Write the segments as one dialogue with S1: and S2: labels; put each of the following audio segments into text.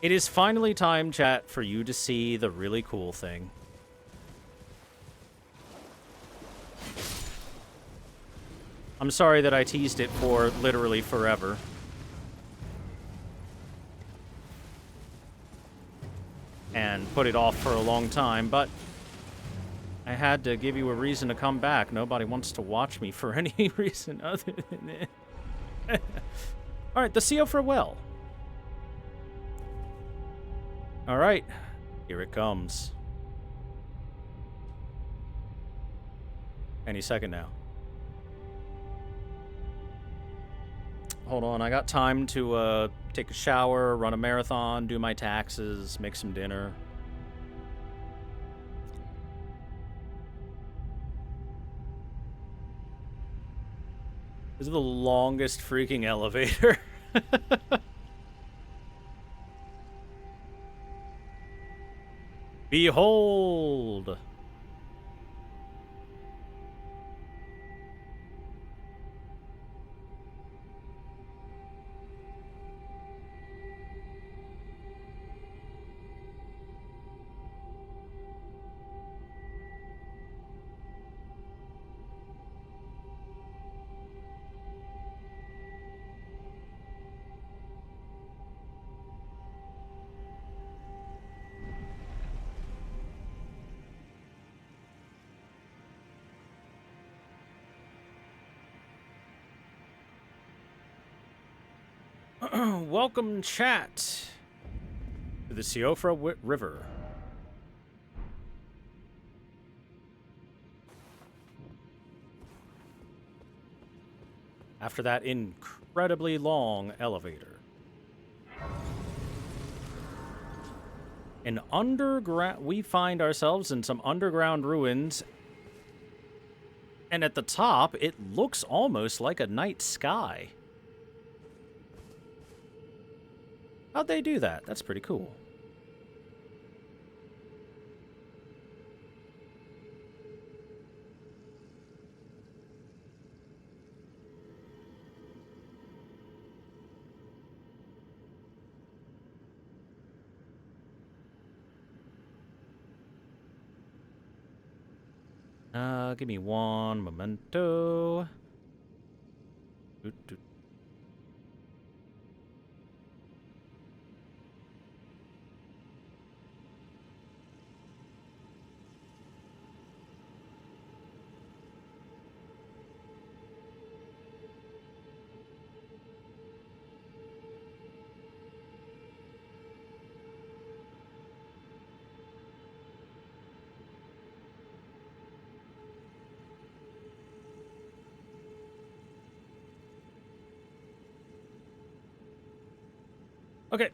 S1: It is finally time, chat, for you to see the really cool thing. I'm sorry that I teased it for literally forever. And put it off for a long time, but I had to give you a reason to come back. Nobody wants to watch me for any reason other than it. Alright, the Siofra well. Alright, here it comes. Any second now. Hold on, I got time to take a shower, run a marathon, do my taxes, make some dinner. This is the longest freaking elevator. Behold! Welcome, chat, to the Siofra River. After that incredibly long elevator. We find ourselves in some underground ruins, and at the top, it looks almost like a night sky. How'd they do that? That's pretty cool. Give me one memento. Okay.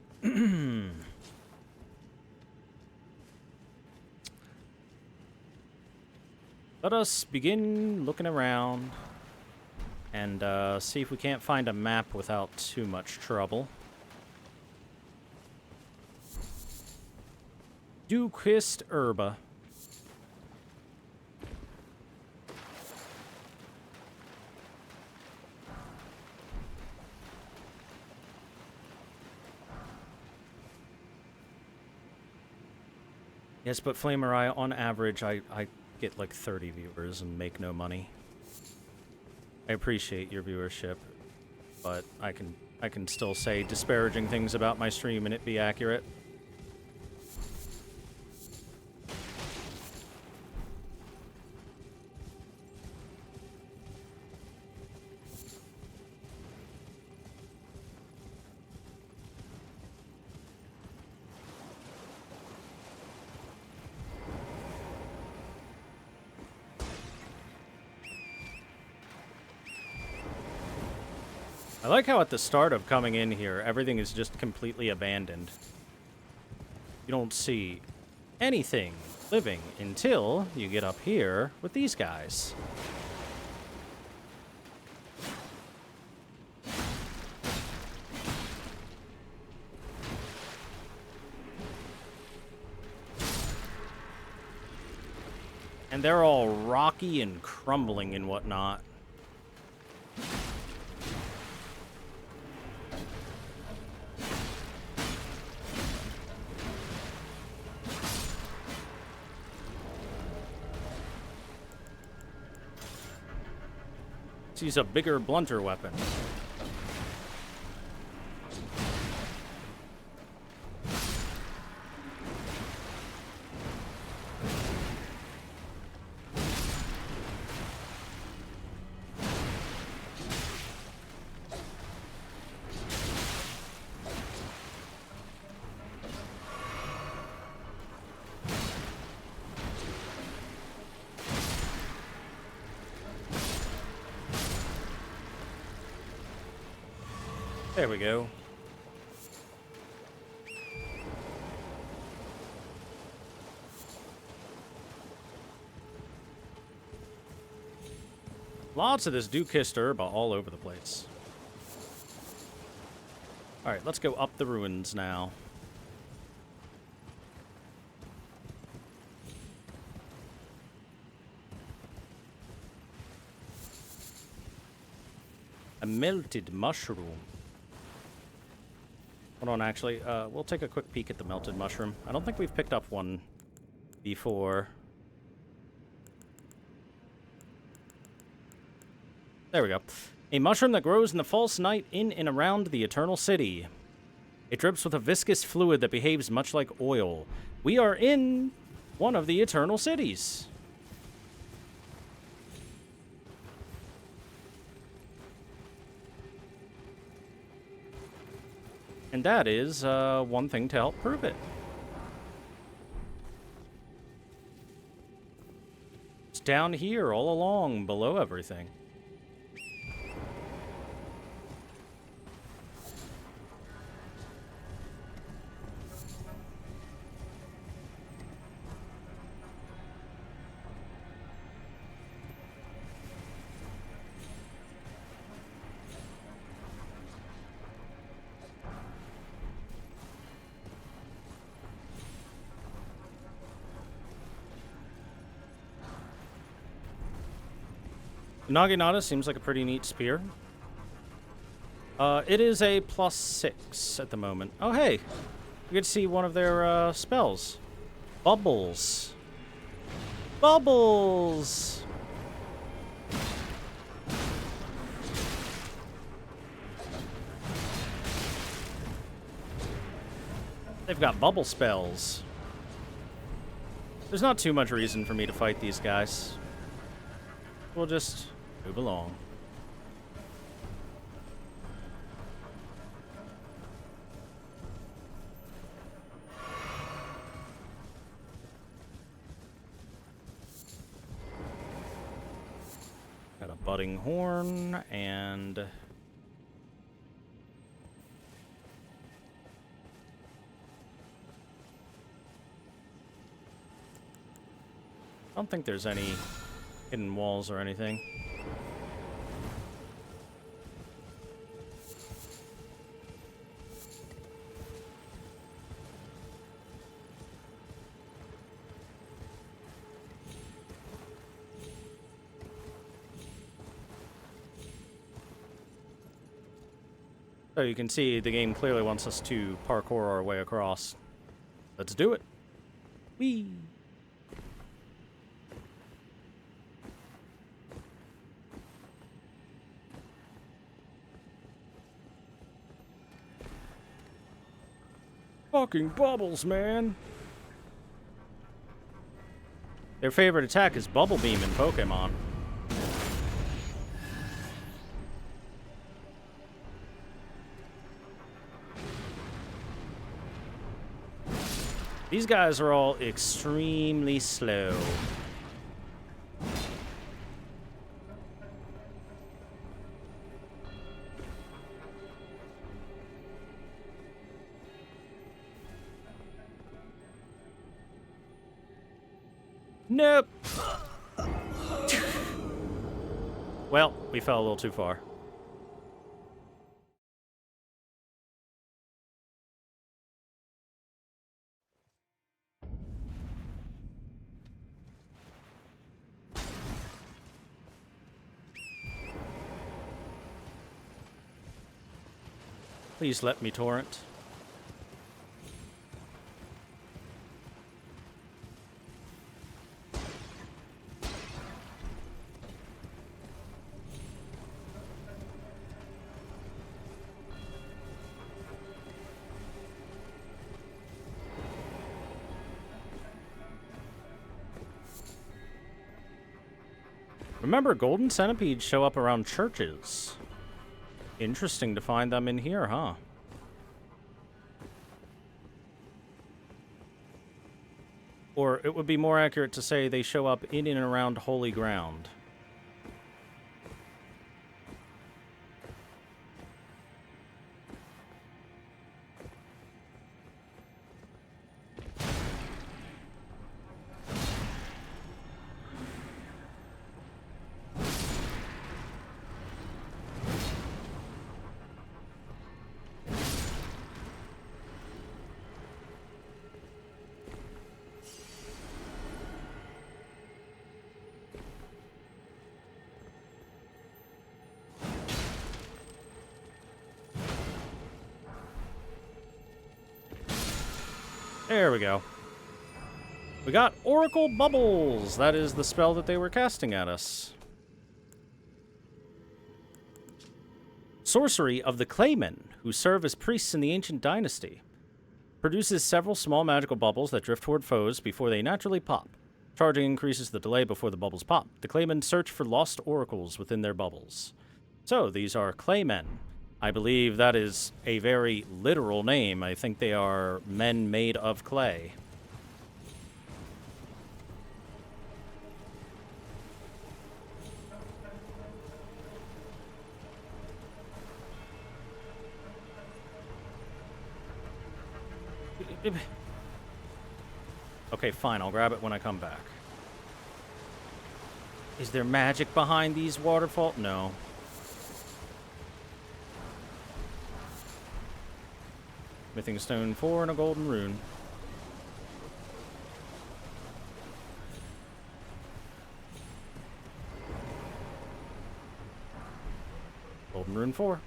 S1: Let us begin looking around and see if we can't find a map without too much trouble. Du Christ Herba. Yes, but Flamerai, on average, I get like 30 viewers and make no money. I appreciate your viewership, but I can still say disparaging things about my stream and it be accurate. I like how at the start of coming in here, everything is just completely abandoned. You don't see anything living until you get up here with these guys. And they're all rocky and crumbling and whatnot. Let's use a bigger, blunter weapon. There we go. Lots of this dew-kissed herb all over the place. Alright, let's go up the ruins now. A melted mushroom. Hold on, actually. We'll take a quick peek at the melted mushroom. I don't think we've picked up one before. There we go. A mushroom that grows in the false night in and around the Eternal City. It drips with a viscous fluid that behaves much like oil. We are in one of the Eternal Cities. And that is one thing to help prove it. It's down here all along below everything. Naginata seems like a pretty neat spear. It is a +6 at the moment. Oh, hey. We get to see one of their spells. Bubbles. Bubbles! They've got bubble spells. There's not too much reason for me to fight these guys. We'll just move along. Got a budding horn and I don't think there's any hidden walls or anything. So you can see the game clearly wants us to parkour our way across. Let's do it. Whee! Fucking bubbles, man. Their favorite attack is Bubble Beam in Pokemon. These guys are all extremely slow. Nope. Well, we fell a little too far. Please let me torrent. Remember, golden centipedes show up around churches. Interesting to find them in here, huh? Or it would be more accurate to say they show up in and around holy ground. There we go. We got Oracle Bubbles. That is the spell that they were casting at us. Sorcery of the Claymen, who serve as priests in the ancient dynasty. Produces several small magical bubbles that drift toward foes before they naturally pop. Charging increases the delay before the bubbles pop. The Claymen search for lost oracles within their bubbles. So, these are Claymen. I believe that is a very literal name. I think they are men made of clay. Okay, fine. I'll grab it when I come back. Is there magic behind these waterfalls? No. Smithing stone 4 and a golden rune. Golden rune 4.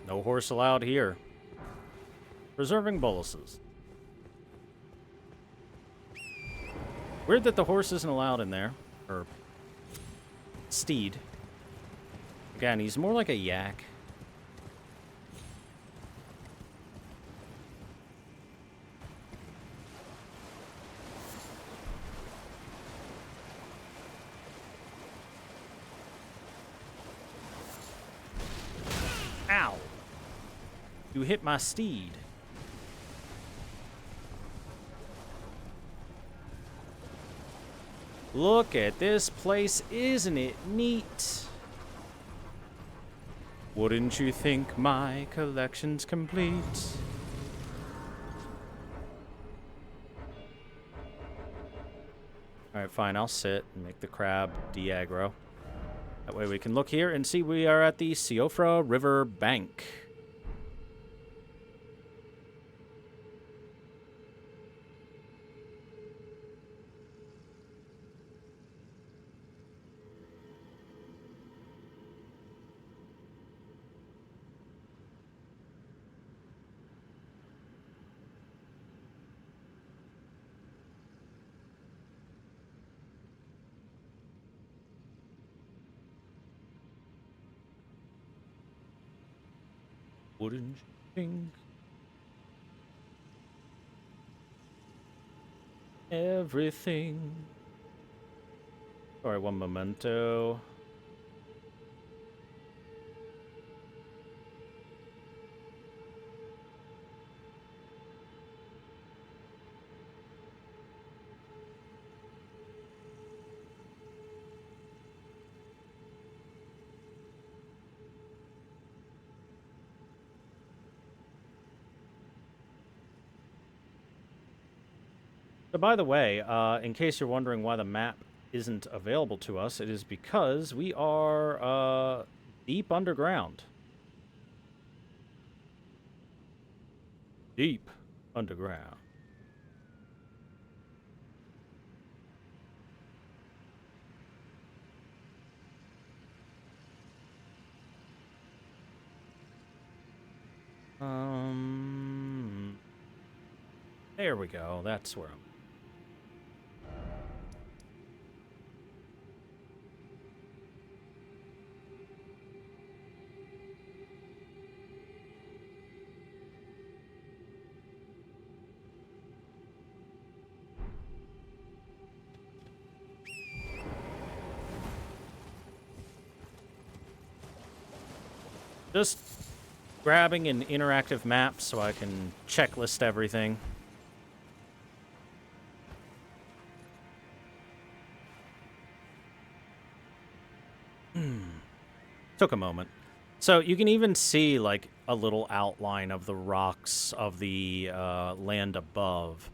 S1: No horse allowed here. Preserving boluses. Weird that the horse isn't allowed in there. Or steed. Again, he's more like a yak. Ow! You hit my steed. Look at this place, isn't it neat? Wouldn't you think my collection's complete? Alright, fine, I'll sit and make the crab de-aggro. That way we can look here and see we are at the Siofra River bank. Wouldn't you think everything? Sorry, one memento. So by the way, in case you're wondering why the map isn't available to us, it is because we are deep underground. Deep underground. There we go. That's where I'm. Just grabbing an interactive map so I can checklist everything. Took a moment. So you can even see, like, a little outline of the rocks of the land above.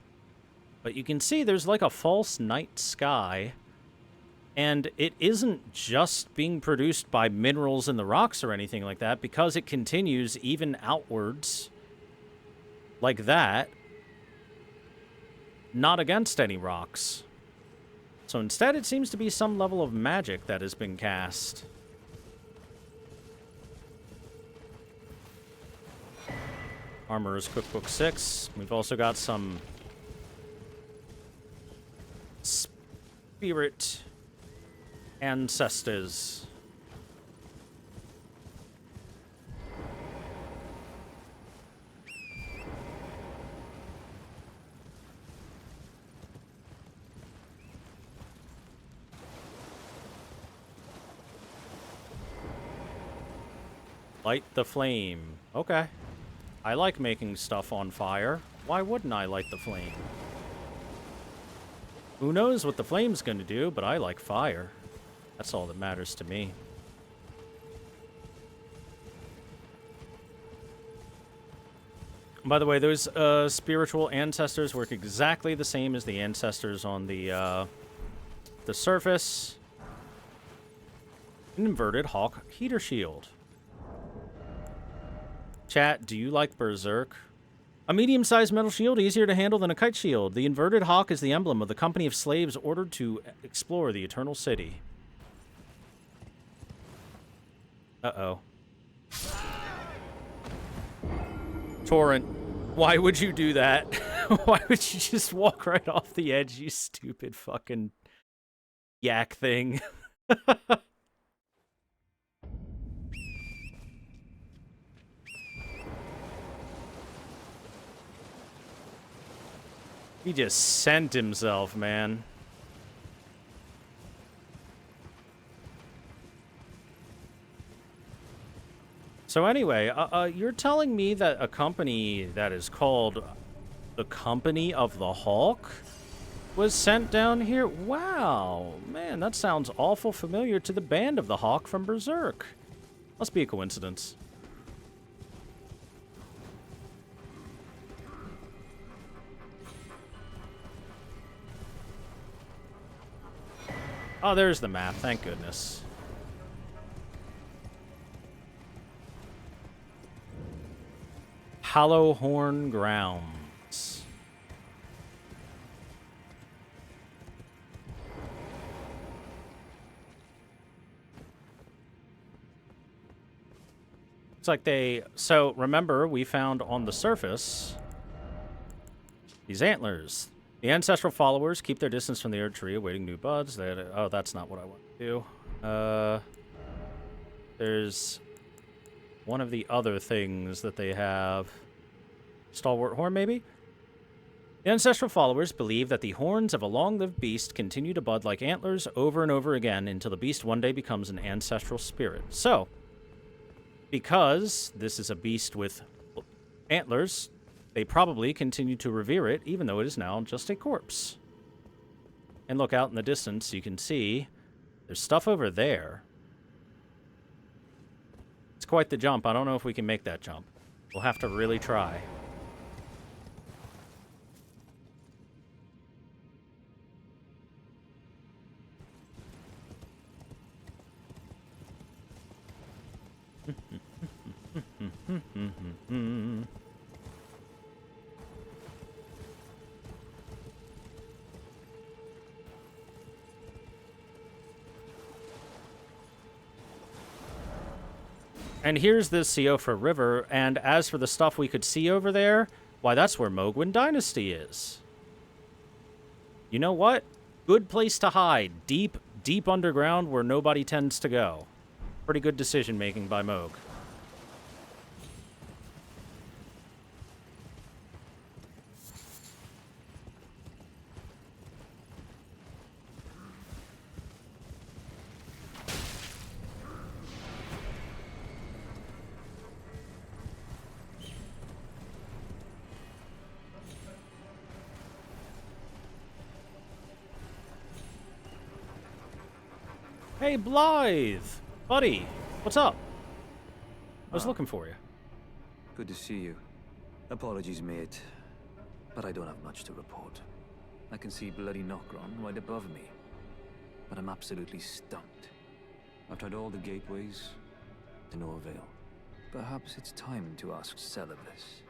S1: But you can see there's, like, a false night sky. And it isn't just being produced by minerals in the rocks or anything like that, because it continues even outwards like that, not against any rocks. So instead, it seems to be some level of magic that has been cast. Armorer's Cookbook 6. We've also got some spirit ancestors. Light the flame. Okay. I like making stuff on fire. Why wouldn't I light the flame? Who knows what the flame's gonna do, but I like fire. That's all that matters to me. By the way, those spiritual ancestors work exactly the same as the ancestors on the surface. An inverted hawk heater shield. Chat, do you like Berserk? A medium-sized metal shield, easier to handle than a kite shield. The inverted hawk is the emblem of the company of slaves ordered to explore the Eternal City. Uh-oh. Torrent, why would you do that? Why would you just walk right off the edge, you stupid fucking yak thing? He just sent himself, man. So anyway, you're telling me that a company that is called the Company of the Hawk was sent down here? Wow, man, that sounds awful familiar to the Band of the Hawk from Berserk. Must be a coincidence. Oh, there's the map, thank goodness. Hollowhorn Grounds. It's like they... So, remember, we found on the surface these antlers. The ancestral followers keep their distance from the Erd Tree, awaiting new buds. Oh, that's not what I want to do. There's one of the other things that they have. Stalwart horn, maybe? The ancestral followers believe that the horns of a long-lived beast continue to bud like antlers over and over again until the beast one day becomes an ancestral spirit. So, because this is a beast with antlers, they probably continue to revere it, even though it is now just a corpse. And look out in the distance, you can see there's stuff over there. It's quite the jump. I don't know if we can make that jump. We'll have to really try. And here's this Siofra River, and as for the stuff we could see over there, why, that's where Mogwin Dynasty is. You know what? Good place to hide. Deep, deep underground where nobody tends to go. Pretty good decision-making by Moog. Hey, Blythe! Buddy, what's up? I was looking for you.
S2: Good to see you. Apologies, mate, but I don't have much to report. I can see bloody Nokron right above me, but I'm absolutely stumped. I've tried all the gateways, to no avail. Perhaps it's time to ask Celevis.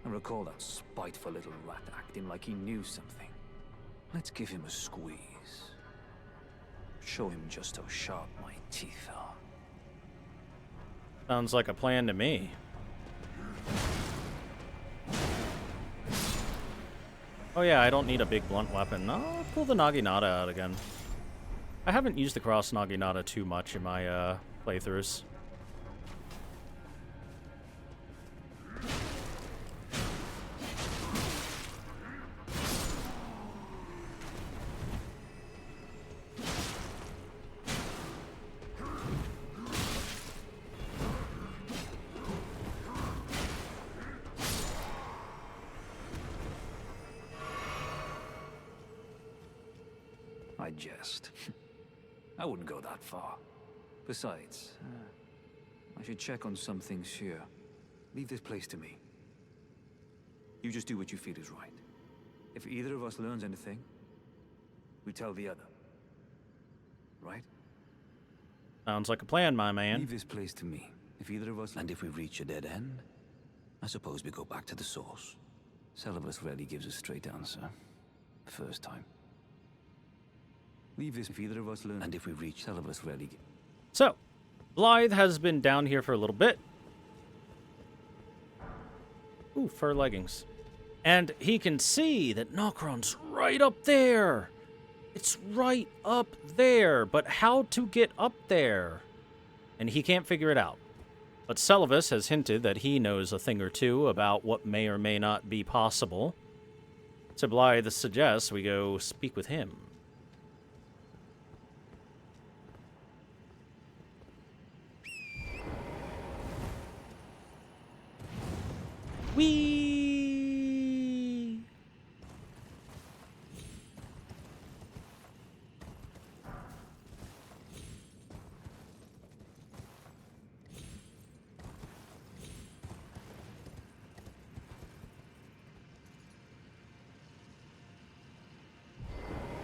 S2: I recall that spiteful little rat acting like he knew something. Let's give him a squeeze. Show him just how sharp my teeth are.
S1: Sounds like a plan to me. Oh yeah, I don't need a big blunt weapon. I'll pull the Naginata out again. I haven't used the cross Naginata too much in my playthroughs.
S2: I jest. I wouldn't go that far. Besides, I should check on some things here. Leave this place to me. You just do what you feel is right. If either of us learns anything, we tell the other. Right?
S1: Sounds like a plan, my man.
S2: Leave this place to me. If either of us... And if we reach a dead end, I suppose we go back to the source. Celevis rarely gives a straight answer. First time. Leave this if either of us learn. And if we reach Celevis rarely...
S1: So, Blythe has been down here for a little bit. Ooh, fur leggings. And he can see that Nokron's right up there. It's right up there. But how to get up there? And he can't figure it out. But Celevis has hinted that he knows a thing or two about what may or may not be possible. So Blythe suggests we go speak with him. Whee!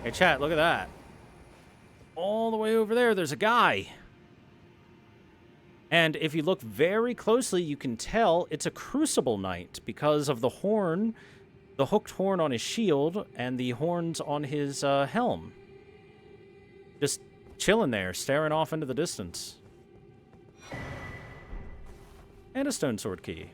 S1: Hey, chat, look at that. All the way over there, there's a guy. And if you look very closely, you can tell it's a Crucible Knight because of the horn, the hooked horn on his shield, and the horns on his helm. Just chilling there, staring off into the distance. And a stone sword key.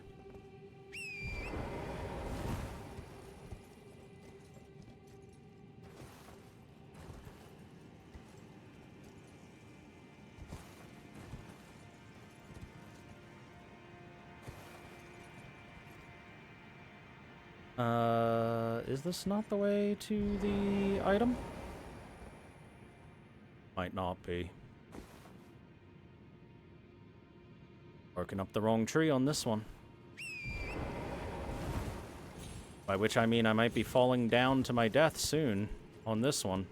S1: Is this not the way to the item? Might not be. Barking up the wrong tree on this one. By which I mean I might be falling down to my death soon on this one.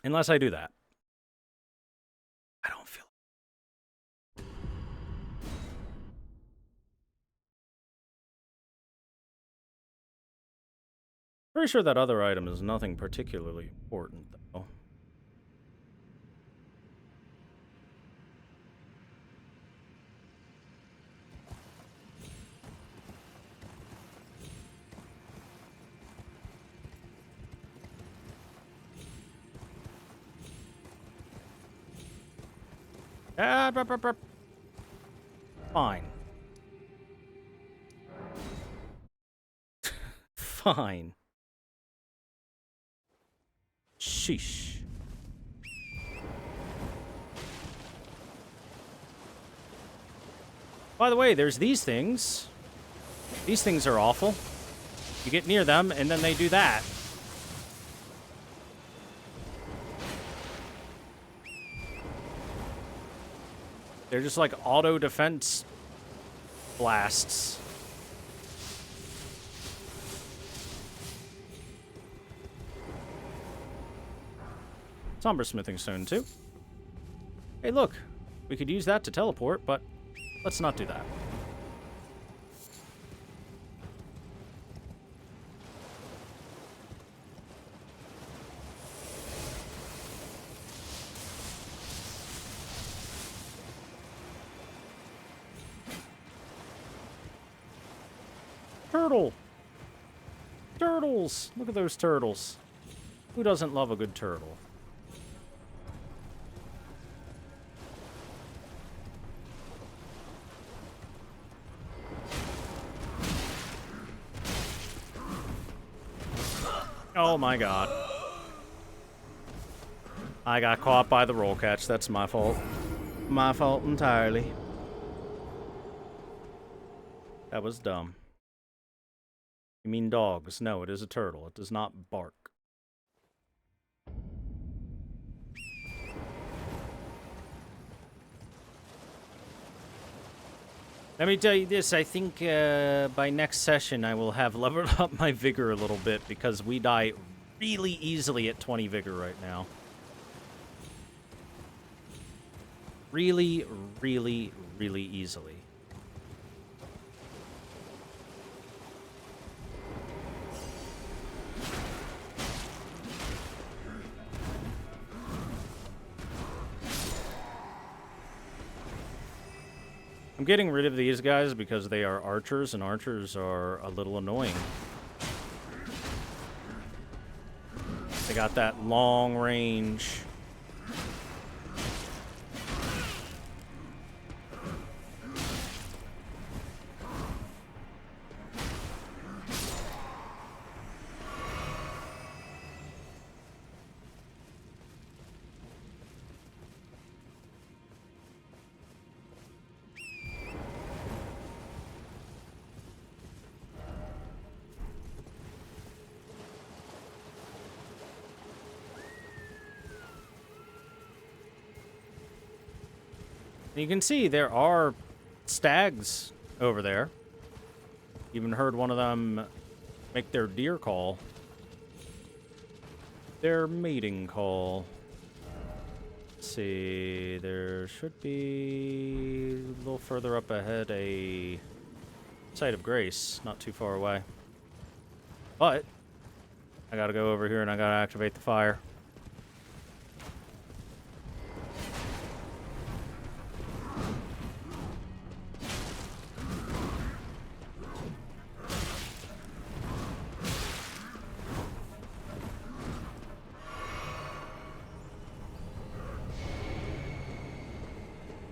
S1: Unless I do that. I don't feel... Pretty sure that other item is nothing particularly important, though. Fine. Fine. Sheesh. By the way, there's these things. These things are awful. You get near them, and then they do that. They're just like auto defense blasts. Somber smithing stone, too. Hey, look. We could use that to teleport, but let's not do that. Turtle! Turtles! Look at those turtles. Who doesn't love a good turtle? Oh my god. I got caught by the roll catch. That's my fault. My fault entirely. That was dumb. You mean dogs? No, it is a turtle. It does not bark. Let me tell you this, I think by next session I will have leveled up my vigor a little bit because we die really easily at 20 vigor right now. Really, really, really easily. I'm getting rid of these guys because they are archers, and archers are a little annoying. They got that long range. You can see there are stags over there. Even heard one of them make their deer call. Their mating call. Let's see, there should be a little further up ahead a site of grace, not too far away. But I gotta go over here and I gotta activate the fire.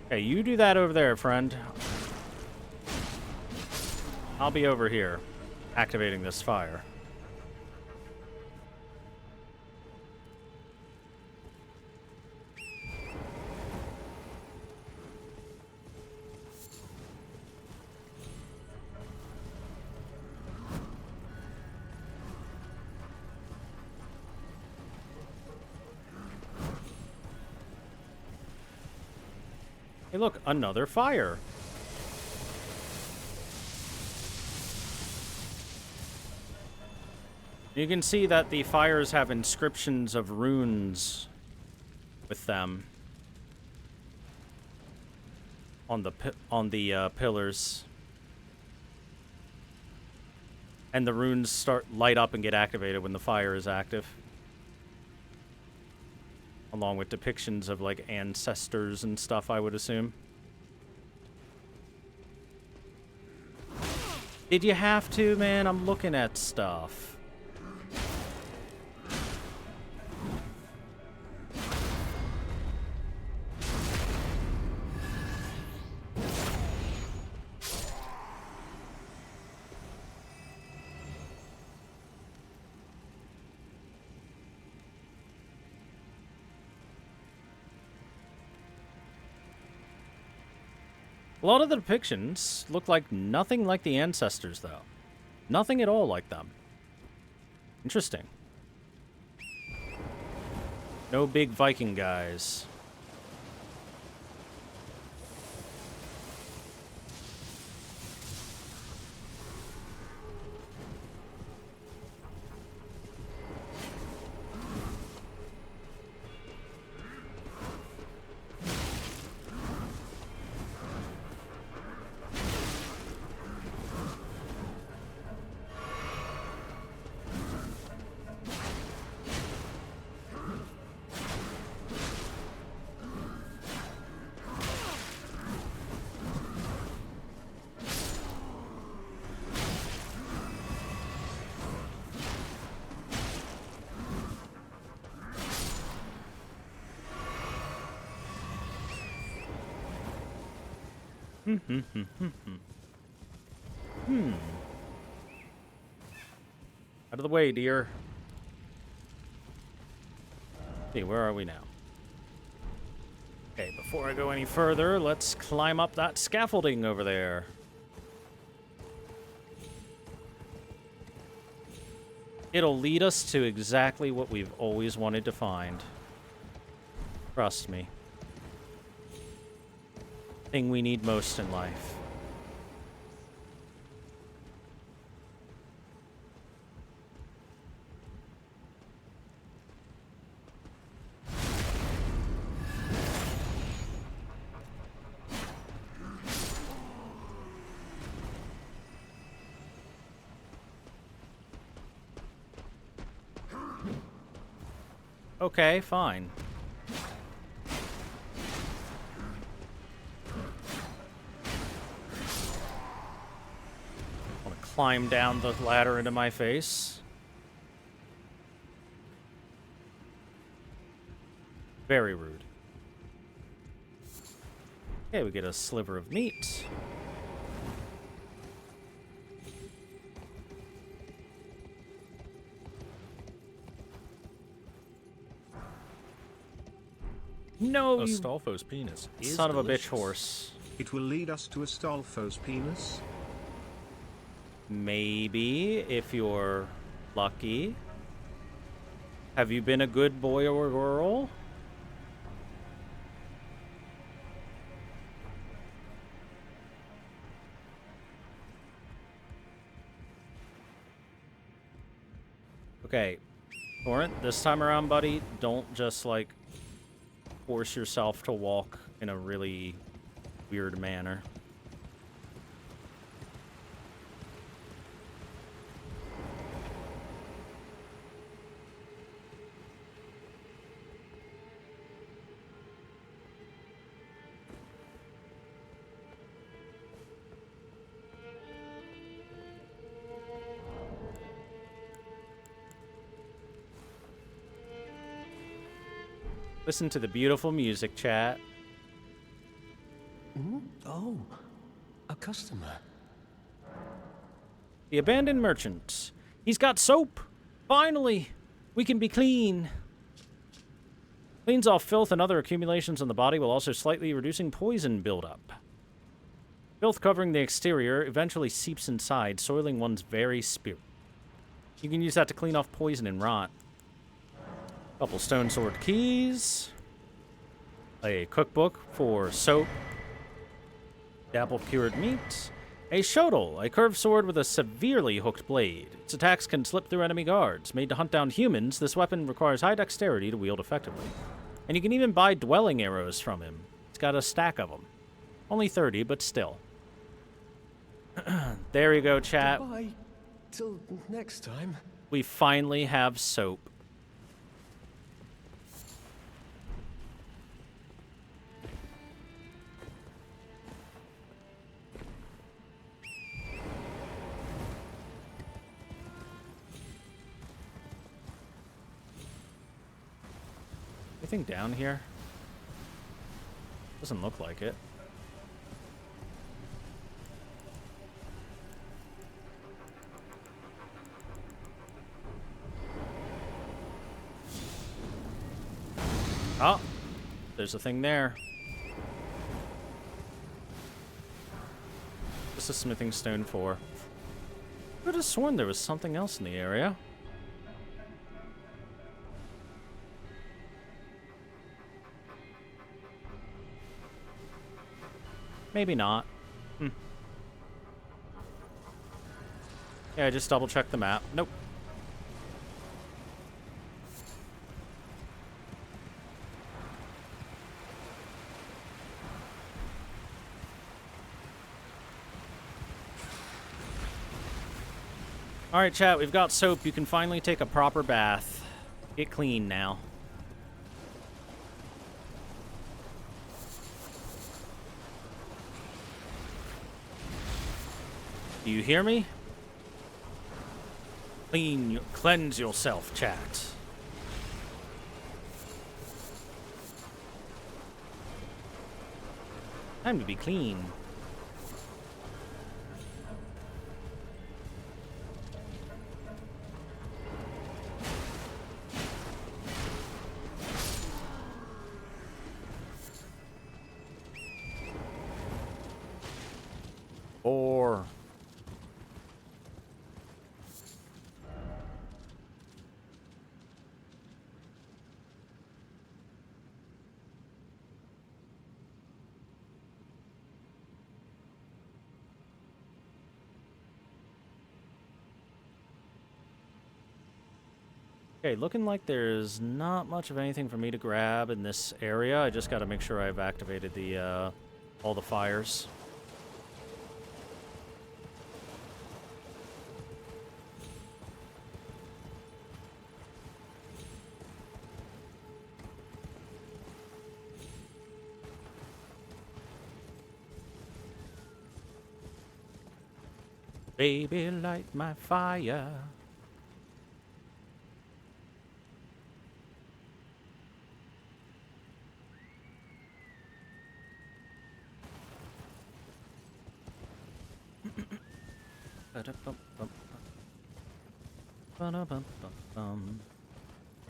S1: Hey, you do that over there, friend. I'll be over here, activating this fire. Hey, look, another fire. You can see that the fires have inscriptions of runes with them on the pillars, and the runes light up and get activated when the fire is active, along with depictions of like ancestors and stuff, I would assume. Did you have to, man? I'm looking at stuff. A lot of the depictions look like nothing like the ancestors, though. Nothing at all like them. Interesting. No big Viking guys. Out of the way, dear. See, where are we now? Okay, before I go any further, let's climb up that scaffolding over there. It'll lead us to exactly what we've always wanted to find. Trust me. Thing we need most in life. Okay, fine. Want to climb down the ladder into my face? Very rude. Okay, we get a sliver of meat. No, you
S3: Astolfo's penis is
S1: son of a bitch
S3: delicious.
S1: horse.
S4: It will lead us to Astolfo's penis.
S1: Maybe, if you're lucky. Have you been a good boy or girl? Okay, Torrent, this time around, buddy, don't just, like, force yourself to walk in a really weird manner. Listen to the beautiful music, chat.
S5: Oh, a customer.
S1: The abandoned merchant. He's got soap. Finally, we can be clean. Cleans off filth and other accumulations on the body while also slightly reducing poison buildup. Filth covering the exterior eventually seeps inside, soiling one's very spirit. You can use that to clean off poison and rot. Couple stone sword keys. A cookbook for soap. Dapple cured meat. A shodel, a curved sword with a severely hooked blade. Its attacks can slip through enemy guards. Made to hunt down humans, this weapon requires high dexterity to wield effectively. And you can even buy dwelling arrows from him. It's got a stack of them. Only 30, but still. There you go, chat.
S5: Bye. Till next time.
S1: We finally have soap. Anything down here? Doesn't look like it. Oh, there's a thing there. Just a smithing stone 4. I could have sworn there was something else in the area. Maybe not. Yeah, just double check the map. Nope. Alright, chat, we've got soap. You can finally take a proper bath. Get clean now. Do you hear me? Cleanse yourself, chat. Time to be clean. Or okay, looking like there's not much of anything for me to grab in this area. I just got to make sure I've activated the all the fires. Baby, light my fire.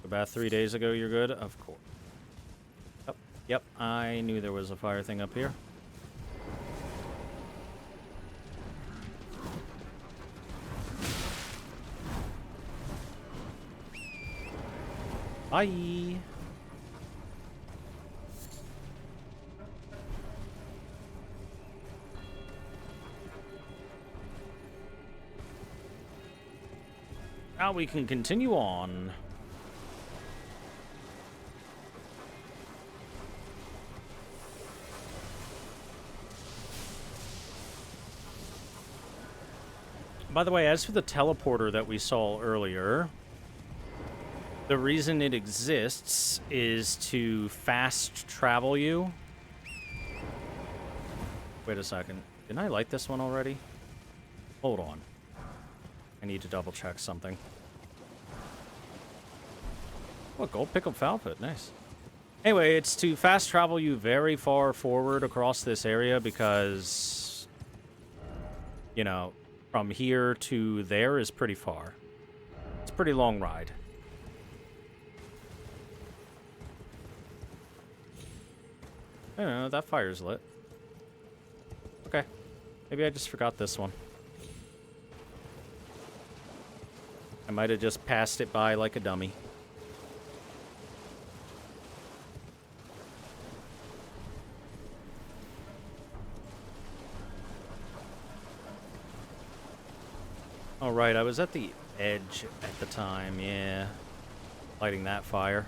S1: About 3 days ago, you're good? Of course. Yep, I knew there was a fire thing up here. Bye. Now we can continue on. By the way, as for the teleporter that we saw earlier, the reason it exists is to fast travel you. Wait a second. Didn't I light this one already? Hold on. I need to double check something. What, gold pickup falpit, nice. Anyway, it's to fast travel you very far forward across this area because, you know, from here to there is pretty far. It's a pretty long ride. I don't know, that fire's lit. Okay. Maybe I just forgot this one. I might have just passed it by like a dummy. Oh, right, I was at the edge at the time, yeah. Lighting that fire.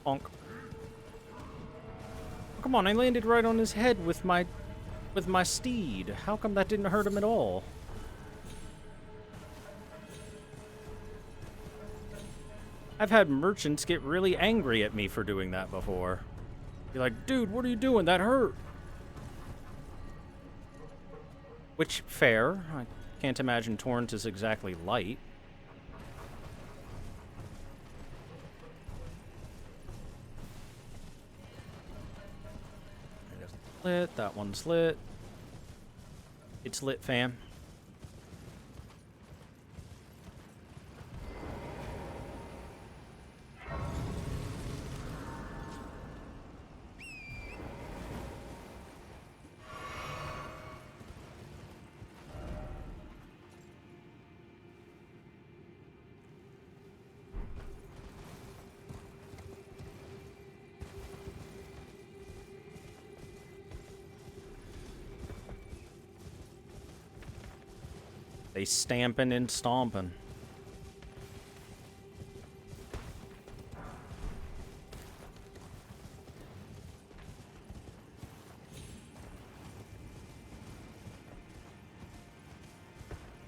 S1: Bonk. Come on, I landed right on his head with my steed. How come that didn't hurt him at all? I've had merchants get really angry at me for doing that before. Be like, dude, what are you doing? That hurt. Which, fair. I can't imagine Torrent is exactly light. Lit. That one's lit. It's lit, fam. They stamping and stomping.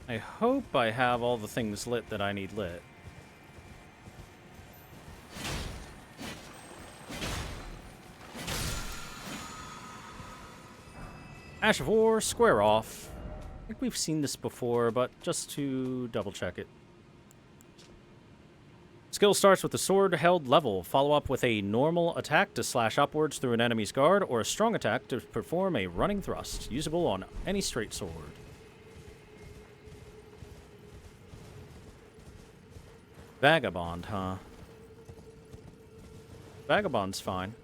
S1: I hope I have all the things lit that I need lit. Ash of War, square off. I think we've seen this before, but just to double check it. Skill starts with the sword held level. Follow up with a normal attack to slash upwards through an enemy's guard, or a strong attack to perform a running thrust, usable on any straight sword. Vagabond, huh? Vagabond's fine.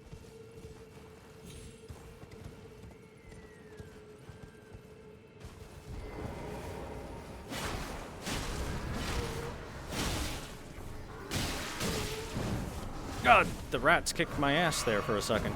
S1: God, the rats kicked my ass there for a second.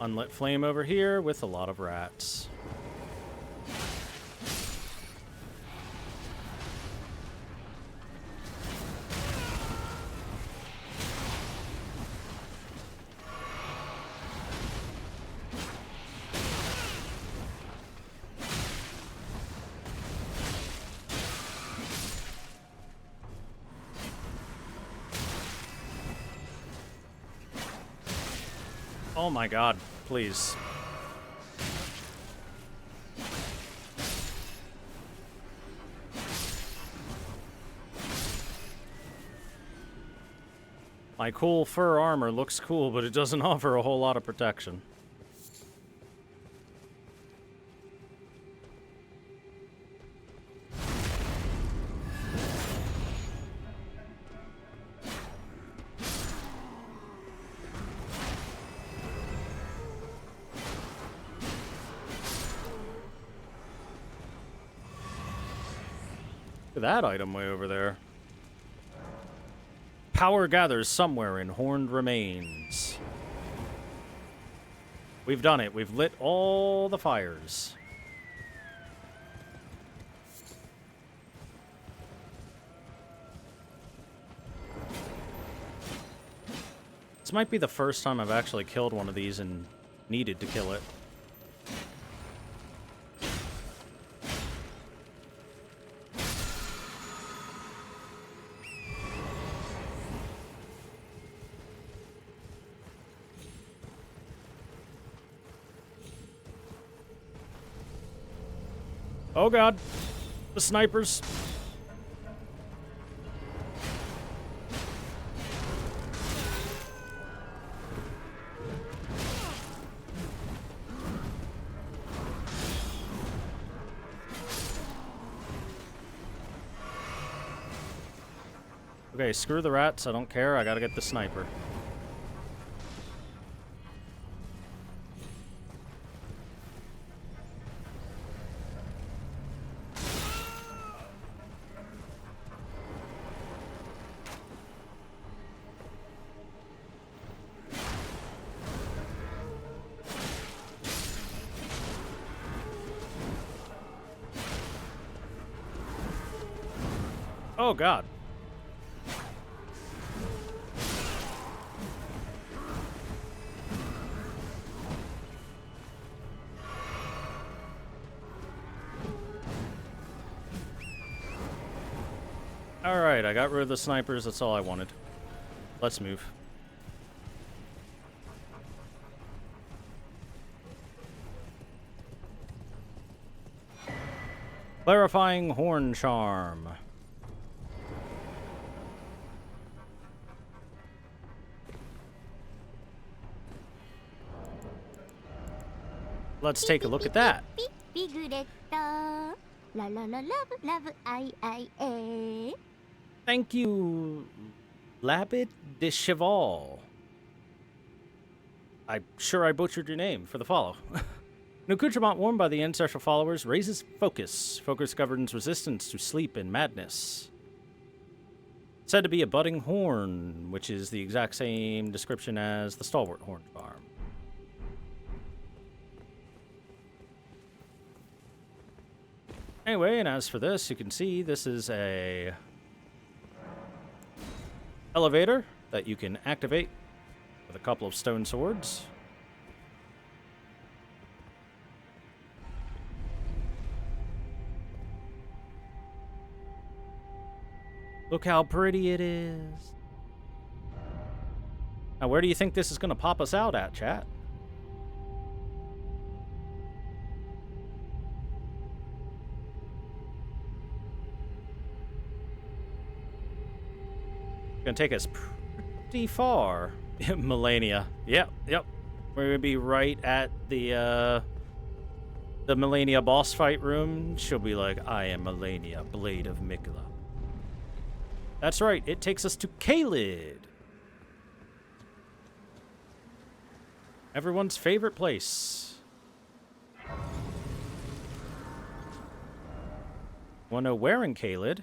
S1: Unlit flame over here with a lot of rats. Oh my god, please. My cool fur armor looks cool, but it doesn't offer a whole lot of protection. Look at that item way over there. Power gathers somewhere in horned remains. We've done it. We've lit all the fires. This might be the first time I've actually killed one of these and needed to kill it. Oh god, the snipers. Okay, screw the rats, I don't care, I gotta get the sniper. Oh, God. Alright, I got rid of the snipers. That's all I wanted. Let's move. Clarifying Horn Charm. Let's take a look at that. Thank you, Labit de Cheval. I'm sure I butchered your name for the follow. An accoutrement worn by the ancestral followers raises focus. Focus governs resistance to sleep and madness. Said to be a budding horn, which is the exact same description as the stalwart horn charm. Anyway, and as for this, you can see this is a elevator that you can activate with a couple of stone swords. Look how pretty it is. Now, where do you think this is going to pop us out at, chat? Gonna take us pretty far. Melania. Yep. We're gonna be right at the Melania boss fight room. She'll be like, I am Melania, Blade of Mikla. That's right, it takes us to Caelid. Everyone's favorite place. Wanna know where in Caelid?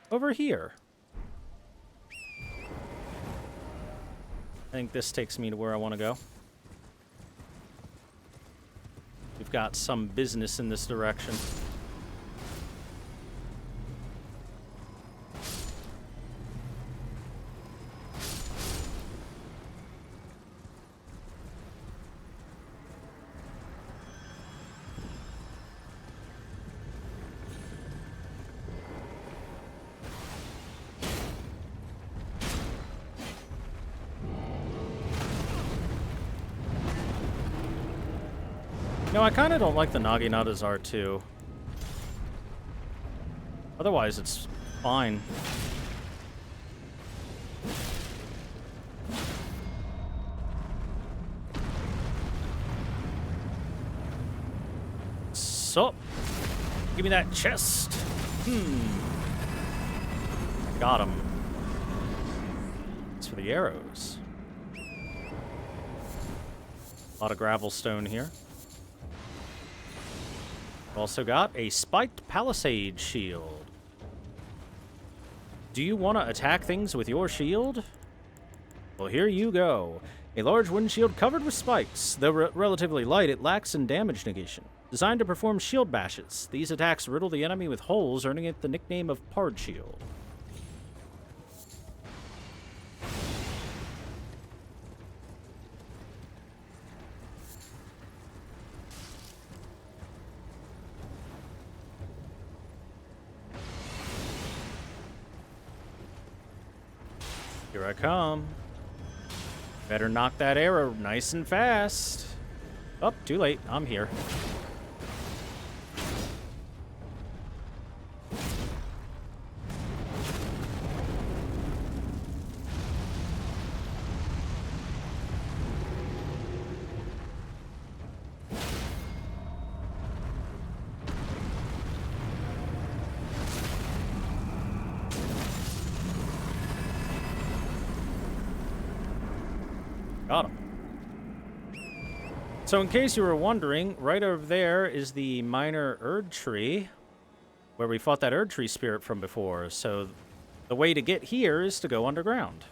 S1: Over here. I think this takes me to where I want to go. We've got some business in this direction. No, I kind of don't like the Naginatas R2. Otherwise, it's fine. So, give me that chest. Got him. It's for the arrows. A lot of gravel stone here. Also got a spiked palisade shield. Do you want to attack things with your shield? Well, here you go. A large wooden shield covered with spikes. Though relatively light, it lacks in damage negation. Designed to perform shield bashes. These attacks riddle the enemy with holes, earning it the nickname of Pard Shield. Here I come. Better knock that arrow nice and fast. Oh, too late. I'm here. Got him. So in case you were wondering, right over there is the minor Erd tree, where we fought that Erd tree spirit from before. So the way to get here is to go underground.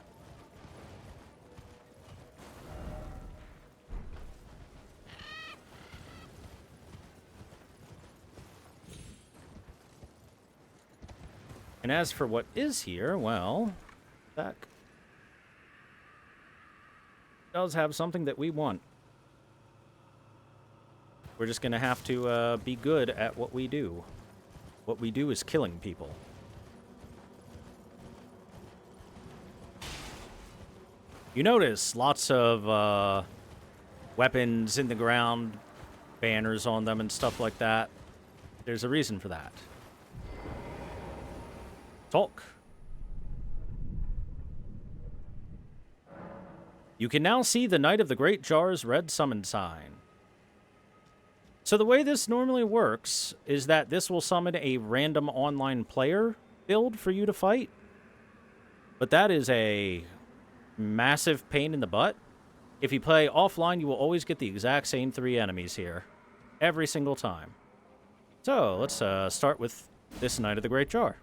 S1: And as for what is here, well, that does have something that we want. We're just going to have to be good at what we do. What we do is killing people. You notice lots of weapons in the ground, banners on them and stuff like that. There's a reason for that. Talk. You can now see the Knight of the Great Jar's red summon sign. So the way this normally works is that this will summon a random online player build for you to fight. But that is a massive pain in the butt. If you play offline, you will always get the exact same 3 enemies here. Every single time. So, let's start with this Knight of the Great Jar.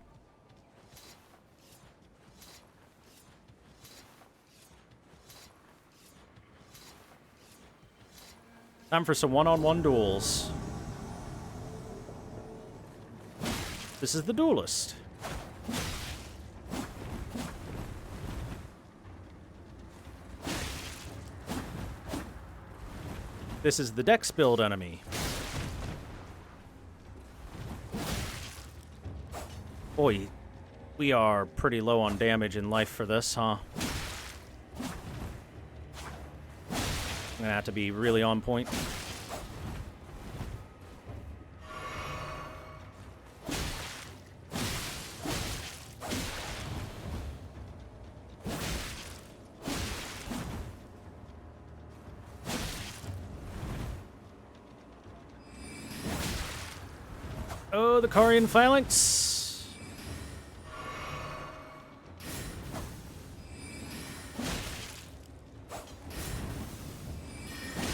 S1: Time for some one-on-one duels. This is the duelist. This is the dex build enemy. Boy, we are pretty low on damage in life for this, huh? I'm gonna have to be really on point. Oh, the Carian phalanx.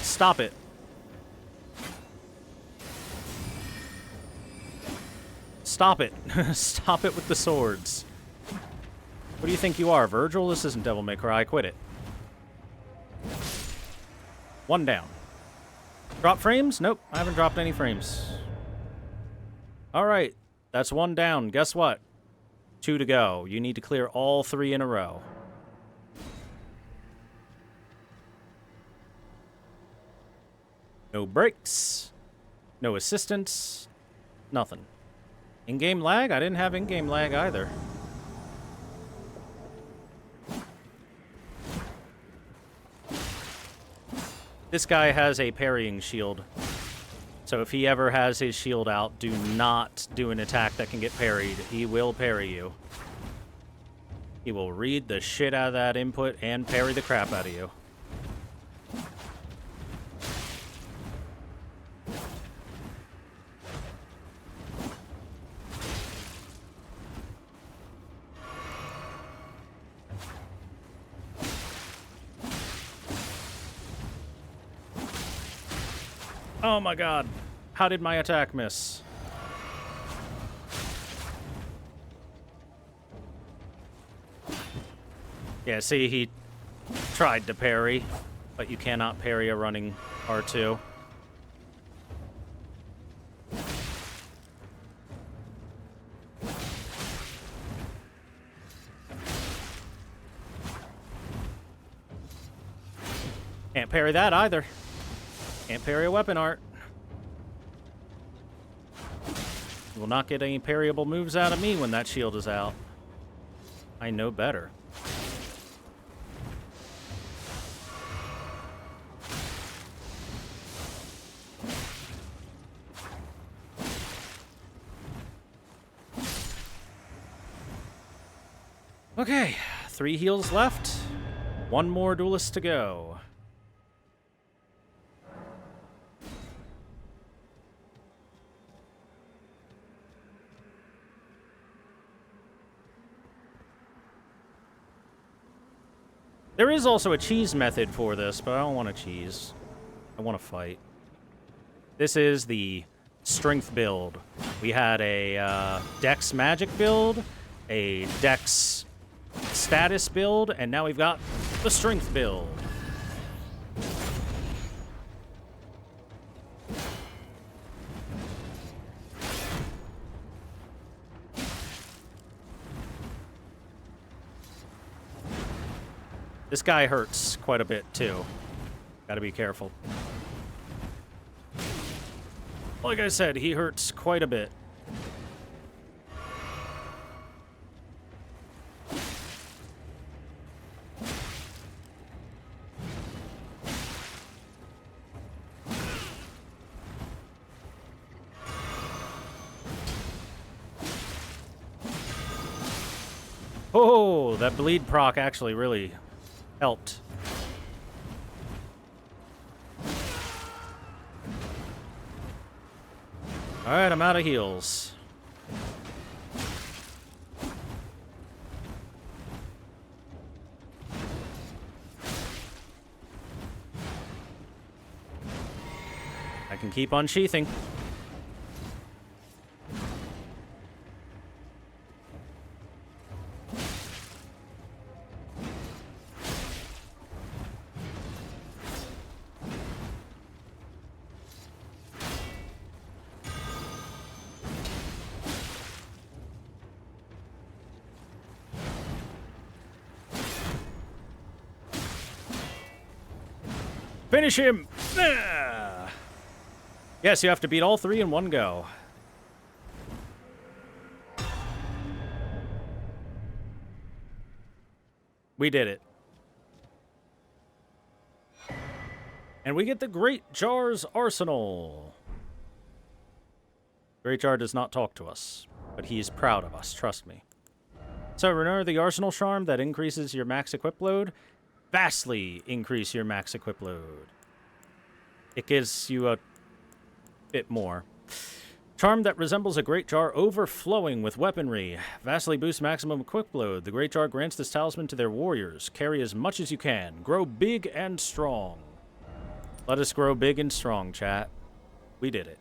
S1: Stop it. Stop it. Stop it with the swords. What do you think you are, Virgil? This isn't Devil May Cry. Quit it. 1 down. Drop frames? Nope, I haven't dropped any frames. Alright, that's 1 down. Guess what? 2 to go. You need to clear all 3 in a row. No breaks. No assistance. Nothing. In-game lag? I didn't have in-game lag either. This guy has a parrying shield. So if he ever has his shield out, do not do an attack that can get parried. He will parry you. He will read the shit out of that input and parry the crap out of you. Oh my god. How did my attack miss? Yeah, see, he tried to parry, but you cannot parry a running R2. Can't parry that either. Can't parry a weapon art. You will not get any parryable moves out of me when that shield is out. I know better. Okay, 3 heals left. 1 more duelist to go. There is also a cheese method for this, but I don't want to cheese. I want to fight. This is the strength build. We had a dex magic build, a dex status build, and now we've got the strength build. This guy hurts quite a bit, too. Gotta be careful. Like I said, he hurts quite a bit. Oh, that bleed proc actually really helped. Alright, I'm out of heals. I can keep unsheathing. Finish him! Ah! Yes, you have to beat all three in one go. We did it. And we get the Great Jar's Arsenal. Great Jar does not talk to us, but he is proud of us, trust me. So remember the Arsenal Charm that increases your max equip load? Vastly increase your max equip load. It gives you a bit more. Charm that resembles a Great Jar overflowing with weaponry. Vastly boosts maximum equip load. The Great Jar grants this talisman to their warriors. Carry as much as you can. Grow big and strong. Let us grow big and strong, chat. We did it.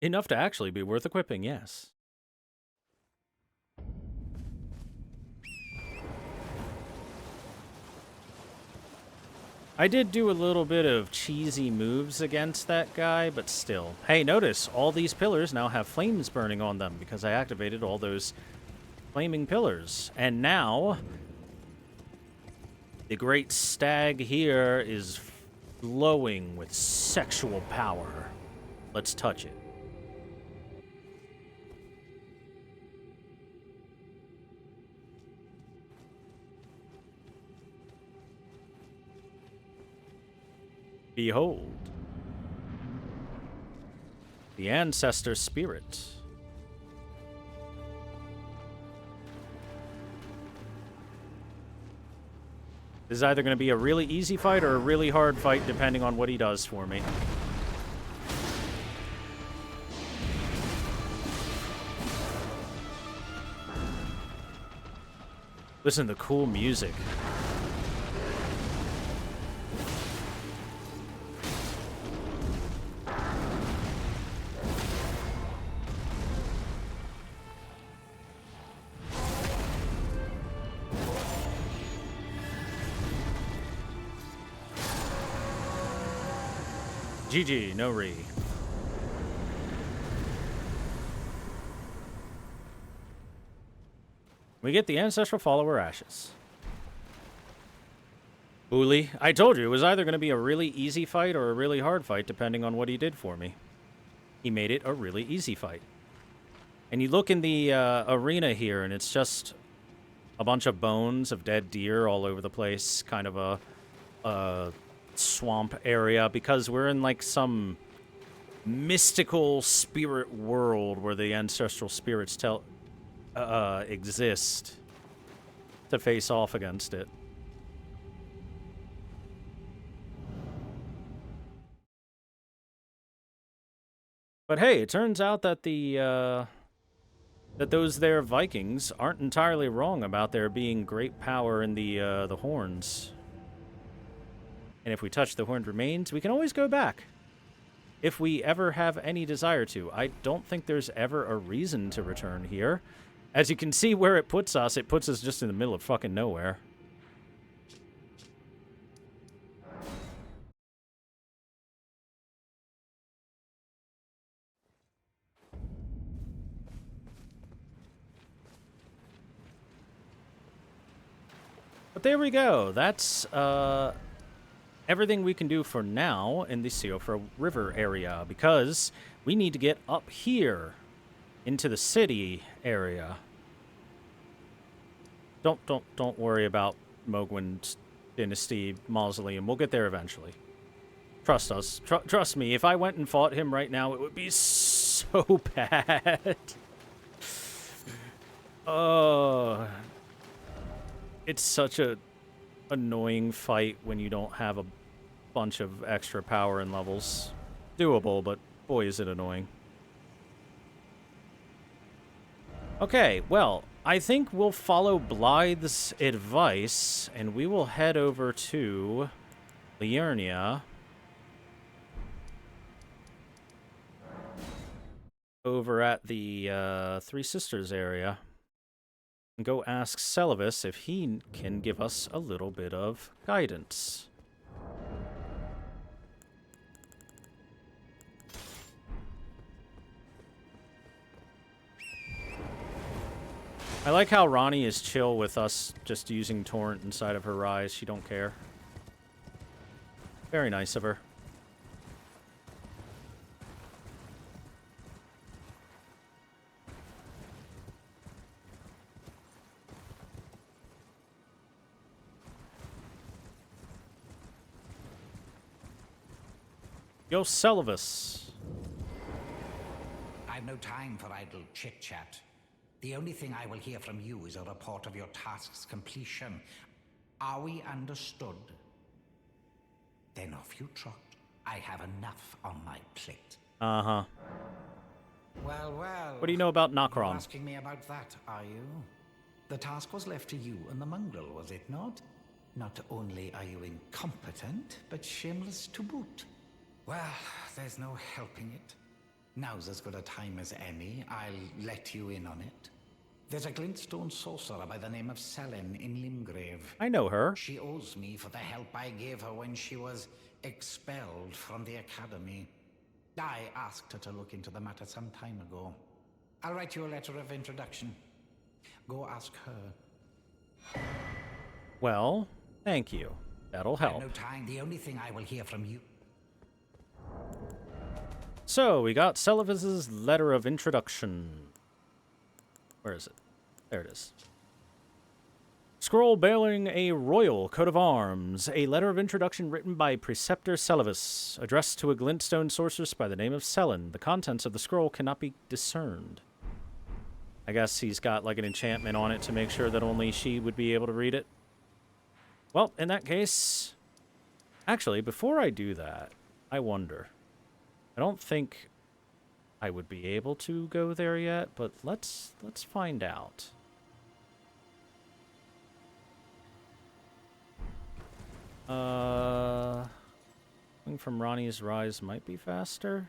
S1: Enough to actually be worth equipping, yes. I did do a little bit of cheesy moves against that guy, but still. Hey, notice, all these pillars now have flames burning on them because I activated all those flaming pillars. And now, the great stag here is glowing with sexual power. Let's touch it. Behold, the ancestor spirit. This is either going to be a really easy fight or a really hard fight, depending on what he does for me. Listen to the cool music. GG, no re. We get the Ancestral Follower Ashes. Uli, I told you, it was either going to be a really easy fight or a really hard fight, depending on what he did for me. He made it a really easy fight. And you look in the arena here, and it's just a bunch of bones of dead deer all over the place, kind of a swamp area, because we're in like some mystical spirit world where the ancestral spirits exist to face off against it. But hey, it turns out that that those there Vikings aren't entirely wrong about there being great power in the horns. And if we touch the horned remains, we can always go back. If we ever have any desire to. I don't think there's ever a reason to return here. As you can see where it puts us just in the middle of fucking nowhere. But there we go. That's everything we can do for now in the Siofra River area, because we need to get up here into the city area. Don't worry about Mogwin's Dynasty Mausoleum. We'll get there eventually. Trust us. Trust me. If I went and fought him right now, it would be so bad. Oh, it's such a annoying fight when you don't have a bunch of extra power and levels. Doable, but boy, is it annoying. Okay, well, I think we'll follow Blythe's advice, and we will head over to Liurnia. Over at the Three Sisters area. And go ask Celavis if he can give us a little bit of guidance. I like how Ronnie is chill with us just using Torrent inside of her Rise. She don't care. Very nice of her. Yo, Celavis.
S3: I've no time for idle chit-chat. The only thing I will hear from you is a report of your task's completion. Are we understood? Then off you trot. I have enough on my plate.
S1: Uh-huh.
S3: Well, well.
S1: What do you know about
S3: You're
S1: Nokron?
S3: asking me about that, are you? The task was left to you and the mongrel, was it not? Not only are you incompetent, but shameless to boot. Well, there's no helping it. Now's as good a time as any. I'll let you in on it. There's a glintstone sorcerer by the name of Selin in Limgrave.
S1: I know her.
S3: She owes me for the help I gave her when she was expelled from the academy. I asked her to look into the matter some time ago. I'll write you a letter of introduction. Go ask her.
S1: Well, thank you. That'll help.
S3: No time. The only thing I will hear from you.
S1: So, we got Celavis's letter of introduction. Where is it? There it is. Scroll bearing a royal coat of arms. A letter of introduction written by Preceptor Celavis, addressed to a glintstone sorceress by the name of Selin. The contents of the scroll cannot be discerned. I guess he's got like an enchantment on it to make sure that only she would be able to read it. Well, in that case... Actually, before I do that, I wonder... I don't think I would be able to go there yet, but let's find out. Going from Ronnie's Rise might be faster.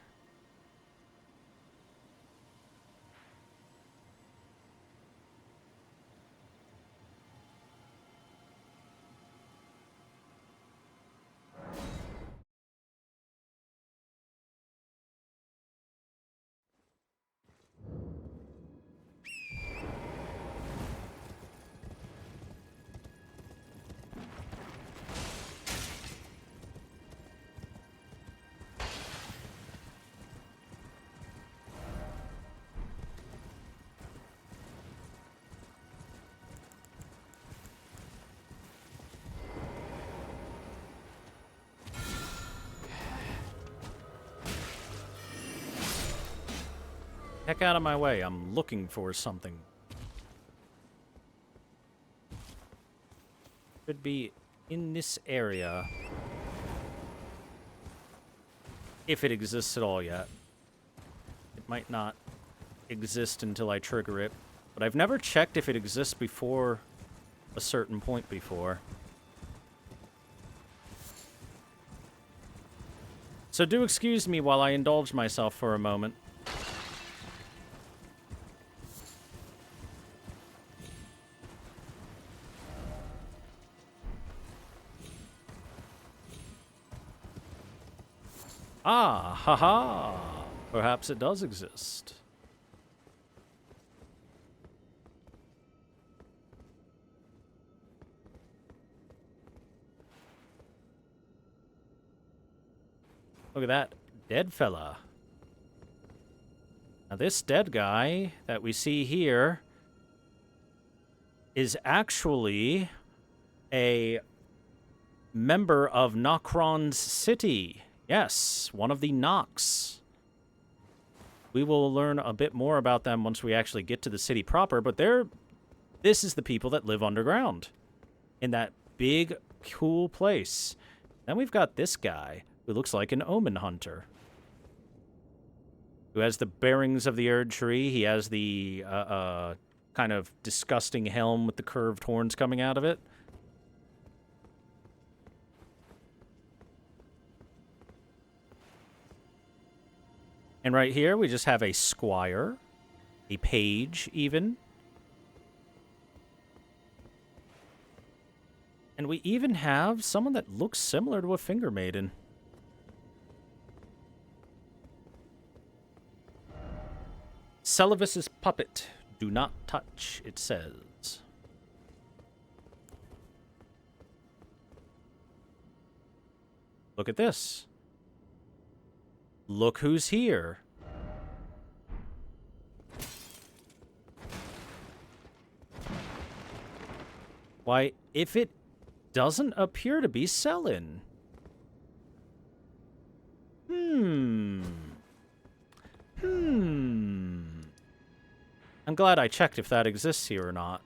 S1: Heck out of my way, I'm looking for something. Could be in this area. If it exists at all yet. It might not exist until I trigger it. But I've never checked if it exists before a certain point before. So do excuse me while I indulge myself for a moment. Ah, haha. Perhaps it does exist. Look at that dead fella. Now this dead guy that we see here is actually a member of Nokron's city. Yes, one of the Noks. We will learn a bit more about them once we actually get to the city proper, but this is the people that live underground in that big, cool place. Then we've got this guy who looks like an omen hunter, who has the bearings of the Erd tree. He has the kind of disgusting helm with the curved horns coming out of it. And right here, we just have a squire, a page, even. And we even have someone that looks similar to a finger maiden. Celavis's puppet. Do not touch, it says. Look at this. Look who's here. Why, if it doesn't appear to be Selin. I'm glad I checked if that exists here or not.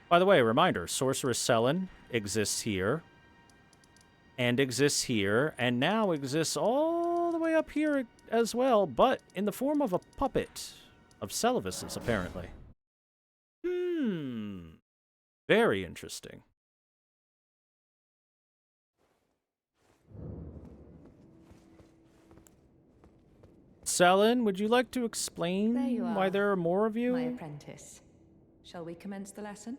S1: By the way, reminder, Sorceress Selin exists here. And exists here, and now exists all the way up here as well, but in the form of a puppet of Celavis's, apparently. Very interesting. Selin, would you like to explain
S6: There you
S1: why
S6: are,
S1: there are more of you?
S6: my apprentice. Shall we commence the lesson?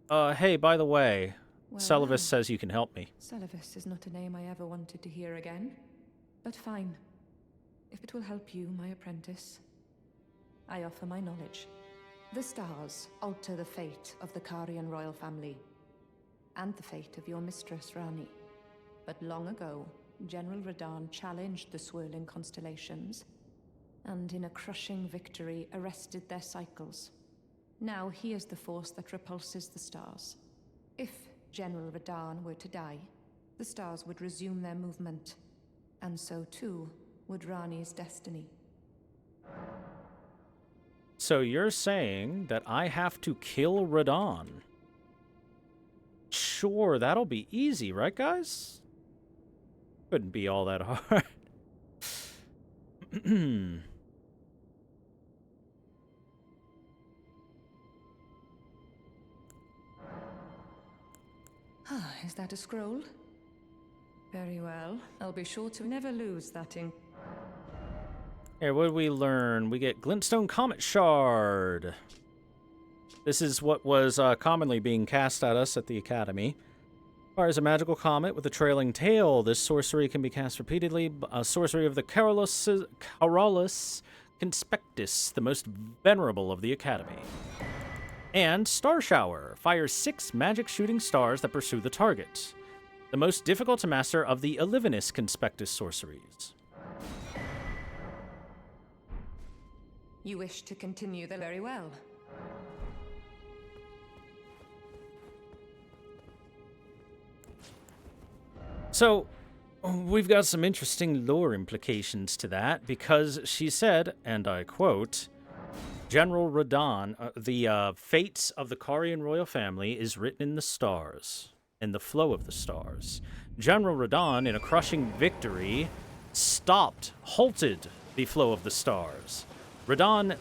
S1: Hey, by the way,
S6: Well,
S1: Celavis
S6: well.
S1: says you can help me.
S6: Celavis is not a name I ever wanted to hear again. But fine. If it will help you, my apprentice, I offer my knowledge. The stars alter the fate of the Karian royal family, and the fate of your mistress, Rani. But long ago, General Radahn challenged the swirling constellations, and in a crushing victory arrested their cycles. Now he is the force that repulses the stars. If General Radahn were to die, the stars would resume their movement, and so too would Rani's destiny.
S1: So you're saying that I have to kill Radahn? Sure, that'll be easy, right, guys? Couldn't be all that hard.
S6: Is that a scroll? Very well. I'll be sure to never lose that ink.
S1: Here, what did we learn? We get Glintstone Comet Shard. This is what was commonly being cast at us at the Academy. Fires a magical comet with a trailing tail. This sorcery can be cast repeatedly. A sorcery of the Carolus Conspectus, the most venerable of the Academy. And Star Shower. Fires 6 magic shooting stars that pursue the target. The most difficult to master of the Elivinus Conspectus sorceries.
S6: You wish to continue the very well.
S1: So, we've got some interesting lore implications to that, because she said, and I quote, General Radahn, the fates of the Karian royal family is written in the stars, in the flow of the stars. General Radahn, in a crushing victory, halted the flow of the stars. Radahn,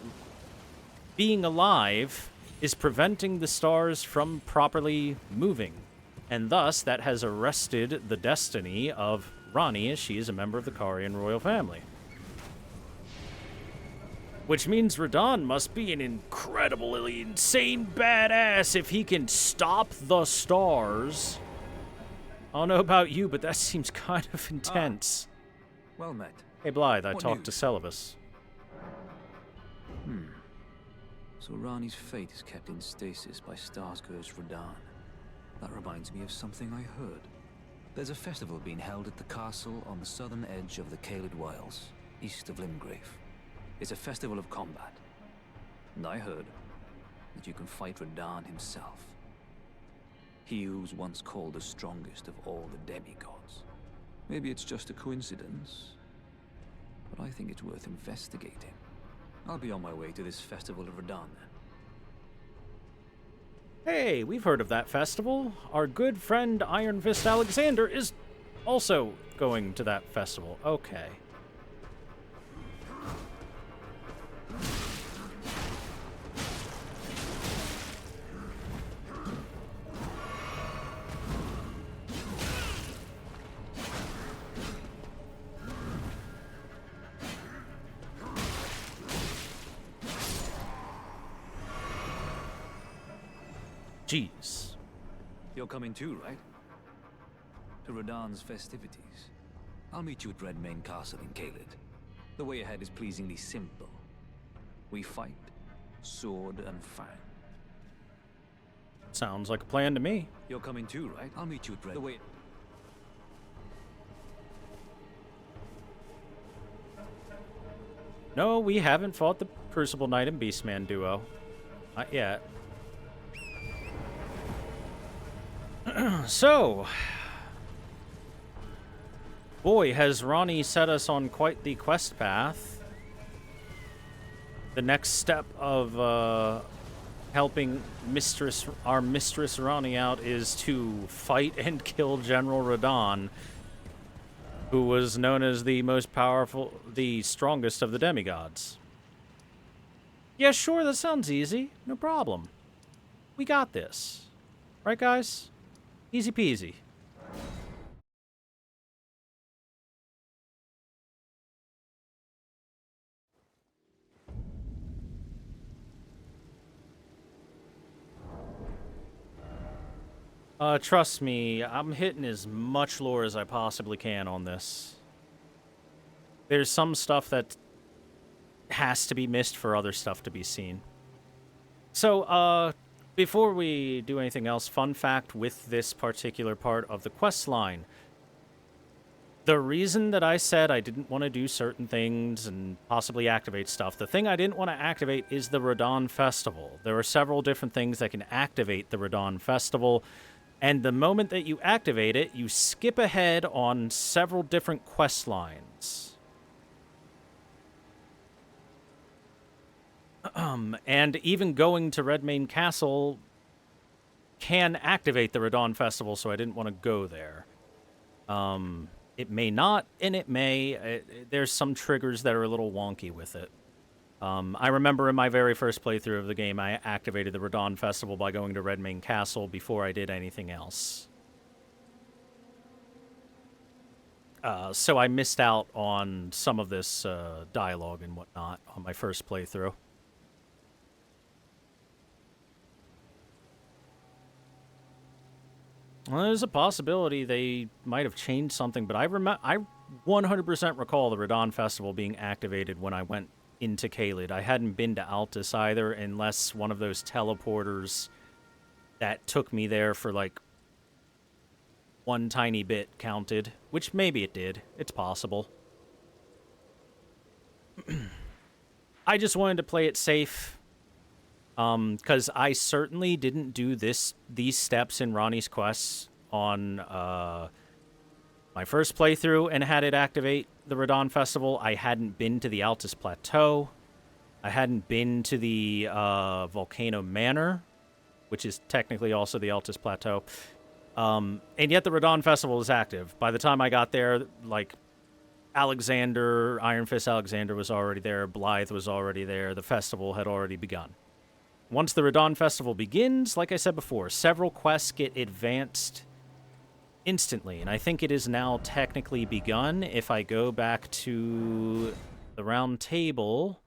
S1: being alive, is preventing the stars from properly moving, and thus that has arrested the destiny of Rani, as she is a member of the Karian royal family. Which means Radahn must be an incredibly insane badass if he can stop the stars. I don't know about you, but that seems kind of intense.
S2: Well met.
S1: Hey Blythe, I
S2: What
S1: talked to
S2: news?
S1: Celavis.
S2: So Rani's fate is kept in stasis by Starscourge Radahn. That reminds me of something I heard. There's a festival being held at the castle on the southern edge of the Caelid Wilds, east of Limgrave. It's a festival of combat. And I heard that you can fight Radahn himself. He who was once called the strongest of all the demigods. Maybe it's just a coincidence, but I think it's worth investigating. I'll be on my way to this festival of Radahn then.
S1: Hey, we've heard of that festival. Our good friend Iron Fist Alexander is also going to that festival. Okay. Jeez.
S2: You're coming too, right? To Radahn's festivities. I'll meet you at Redmane Castle in Caelid. The way ahead is pleasingly simple. We fight, sword and fang.
S1: Sounds like a plan to me.
S2: You're coming too, right? I'll meet you at the way.
S1: No, we haven't fought the Crucible Knight and Beastman duo. Not yet. So, boy, has Ronnie set us on quite the quest path. The next step of helping our Mistress Ronnie out is to fight and kill General Radahn, who was known as the most powerful, the strongest of the demigods. Yeah, sure, that sounds easy. No problem. We got this. Right, guys? Easy peasy. Trust me, I'm hitting as much lore as I possibly can on this. There's some stuff that has to be missed for other stuff to be seen. So, before we do anything else, fun fact with this particular part of the quest line. The reason that I said I didn't want to do certain things and possibly activate stuff, the thing I didn't want to activate is the Radahn Festival. There are several different things that can activate the Radahn Festival, and the moment that you activate it, you skip ahead on several different quest lines. And even going to Redmane Castle can activate the Radahn Festival, so I didn't want to go there. It may not, and it may. There's some triggers that are a little wonky with it. I remember in my very first playthrough of the game, I activated the Radahn Festival by going to Redmane Castle before I did anything else. So I missed out on some of this dialogue and whatnot on my first playthrough. Well, there's a possibility they might have changed something, but I 100% recall the Radahn Festival being activated when I went into Caelid. I hadn't been to Altus either, unless one of those teleporters that took me there for, like, one tiny bit counted, which maybe it did. It's possible. I just wanted to play it safe. Because I certainly didn't do these steps in Ronnie's quests on my first playthrough and had it activate the Radahn Festival. I hadn't been to the Altus Plateau. I hadn't been to the Volcano Manor, which is technically also the Altus Plateau. And yet the Radahn Festival is active. By the time I got there, like, Iron Fist Alexander was already there, Blythe was already there, the festival had already begun. Once the Radahn Festival begins, like I said before, several quests get advanced instantly, and I think it is now technically begun. If I go back to the round table,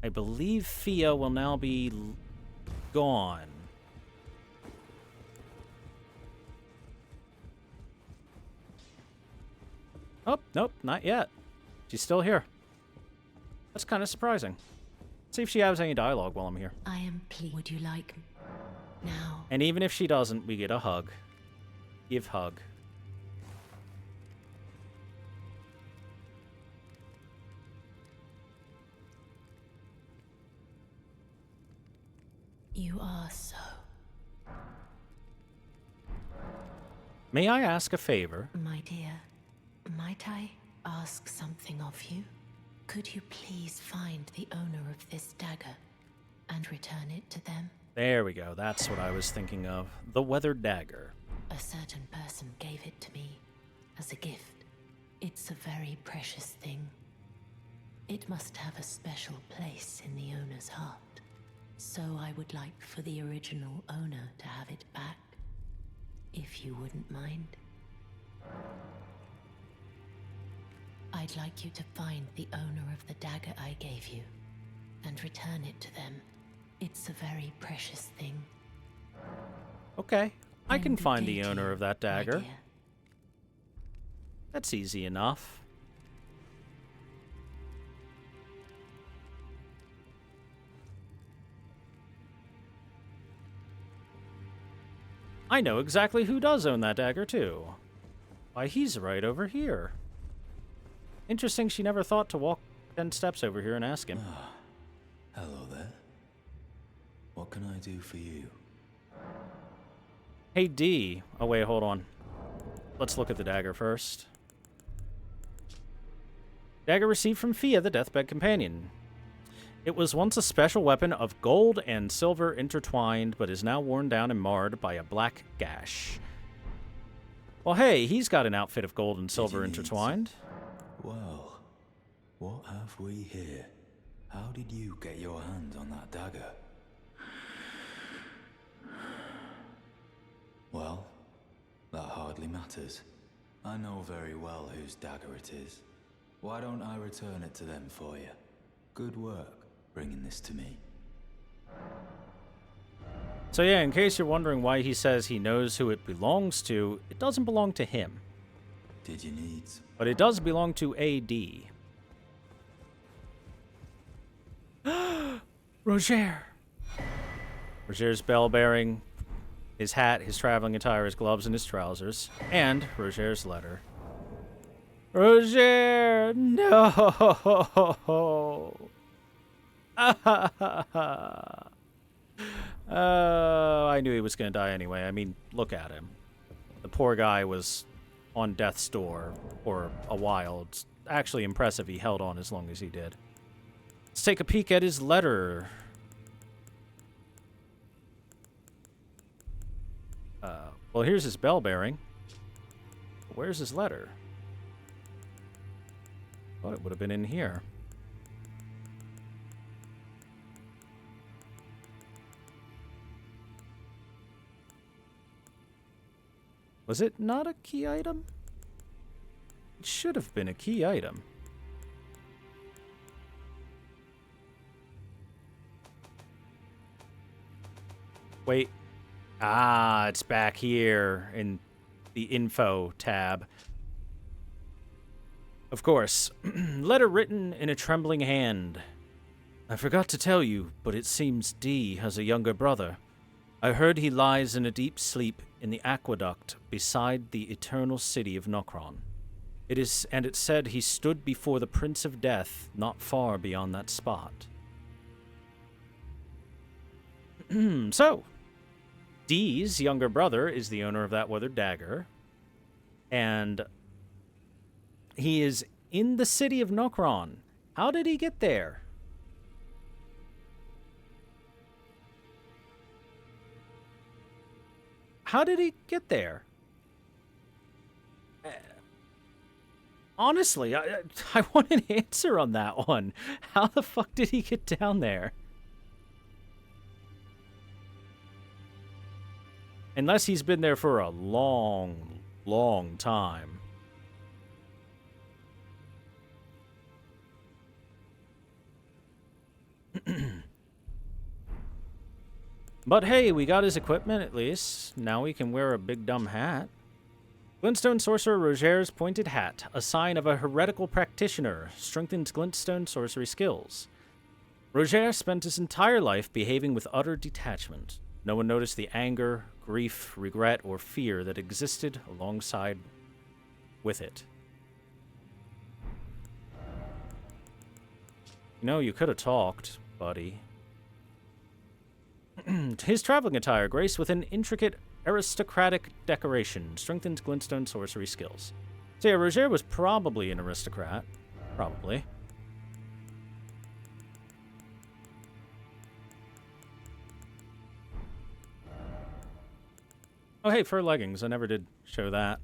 S1: I believe Fia will now be gone. Oh, nope, not yet. She's still here. That's kind of surprising. See if she has any dialogue while I'm here.
S7: I am pleased. Would you like now?
S1: And even if she doesn't, we get a hug. Give hug.
S7: You are so.
S1: May I ask a favor?
S7: My dear, might I ask something of you? Could you please find the owner of this dagger and return it to them?
S1: There we go. That's what I was thinking of. The weathered dagger.
S7: A certain person gave it to me as a gift. It's a very precious thing. It must have a special place in the owner's heart. So I would like for the original owner to have it back, if you wouldn't mind. I'd like you to find the owner of the dagger I gave you and return it to them. It's a very precious thing.
S1: Okay. I can
S7: And
S1: find the
S7: good day to
S1: owner
S7: you,
S1: of that
S7: my
S1: dagger.
S7: dear.
S1: That's easy enough. I know exactly who does own that dagger, too. Why, he's right over here. Interesting she never thought to walk 10 steps over here and ask him.
S8: Hello there. What can I do for you?
S1: Hey, D. Oh, wait, hold on. Let's look at the dagger first. Dagger received from Fia, the deathbed companion. It was once a special weapon of gold and silver intertwined, but is now worn down and marred by a black gash. Well, hey, he's got an outfit of gold and silver intertwined.
S8: Well, what have we here? How did you get your hands on that dagger? Well, that hardly matters. I know very well whose dagger it is. Why don't I return it to them for you? Good work bringing this to me.
S1: So yeah, in case you're wondering why he says he knows who it belongs to, it doesn't belong to him.
S8: Did you need?
S1: But it does belong to AD. Roger! Roger's bell bearing, his hat, his traveling attire, his gloves, and his trousers. And Roger's letter. Roger! No! I knew he was going to die anyway. I mean, look at him. The poor guy was on death's door for a while. It's actually impressive he held on as long as he did. Let's take a peek at his letter. Well, here's his bell bearing. Where's his letter? Thought it would have been in here. Was it not a key item? It should have been a key item. Wait. Ah, it's back here in the info tab. Of course. Letter written in a trembling hand. I forgot to tell you, but it seems D has a younger brother. I heard he lies in a deep sleep in the aqueduct beside the eternal city of Nokron. It said he stood before the Prince of Death not far beyond that spot. So, D's younger brother is the owner of that weathered dagger, and he is in the city of Nokron. How did he get there? How did he get there? Honestly, I want an answer on that one. How the fuck did he get down there? Unless he's been there for a long, long time. But hey, we got his equipment at least. Now we can wear a big dumb hat. Glintstone Sorcerer Roger's pointed hat, a sign of a heretical practitioner, strengthens Glintstone sorcery skills. Roger spent his entire life behaving with utter detachment. No one noticed the anger, grief, regret, or fear that existed alongside with it. You know, you could have talked, buddy. His traveling attire, graced with an intricate aristocratic decoration, strengthened glintstone sorcery skills. So yeah, Roger was probably an aristocrat. Probably. Oh, hey, fur leggings. I never did show that.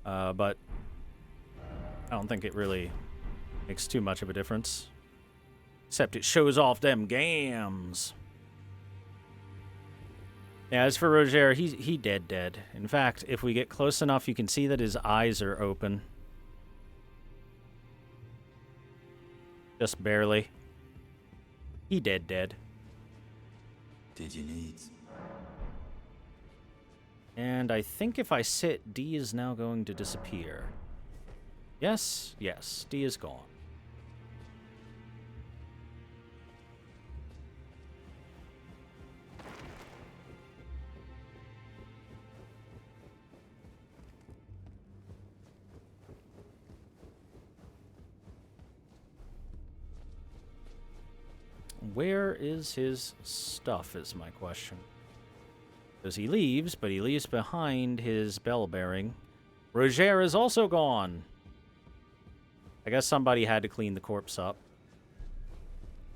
S1: But I don't think it really makes too much of a difference. Except it shows off them gams. Yeah, as for Roger, he dead. In fact, if we get close enough, you can see that his eyes are open. Just barely. He dead.
S8: Did you need?
S1: And I think if I sit, D is now going to disappear. Yes, D is gone. Where is his stuff, is my question. Because he leaves, but he leaves behind his bell bearing. Roger is also gone. I guess somebody had to clean the corpse up.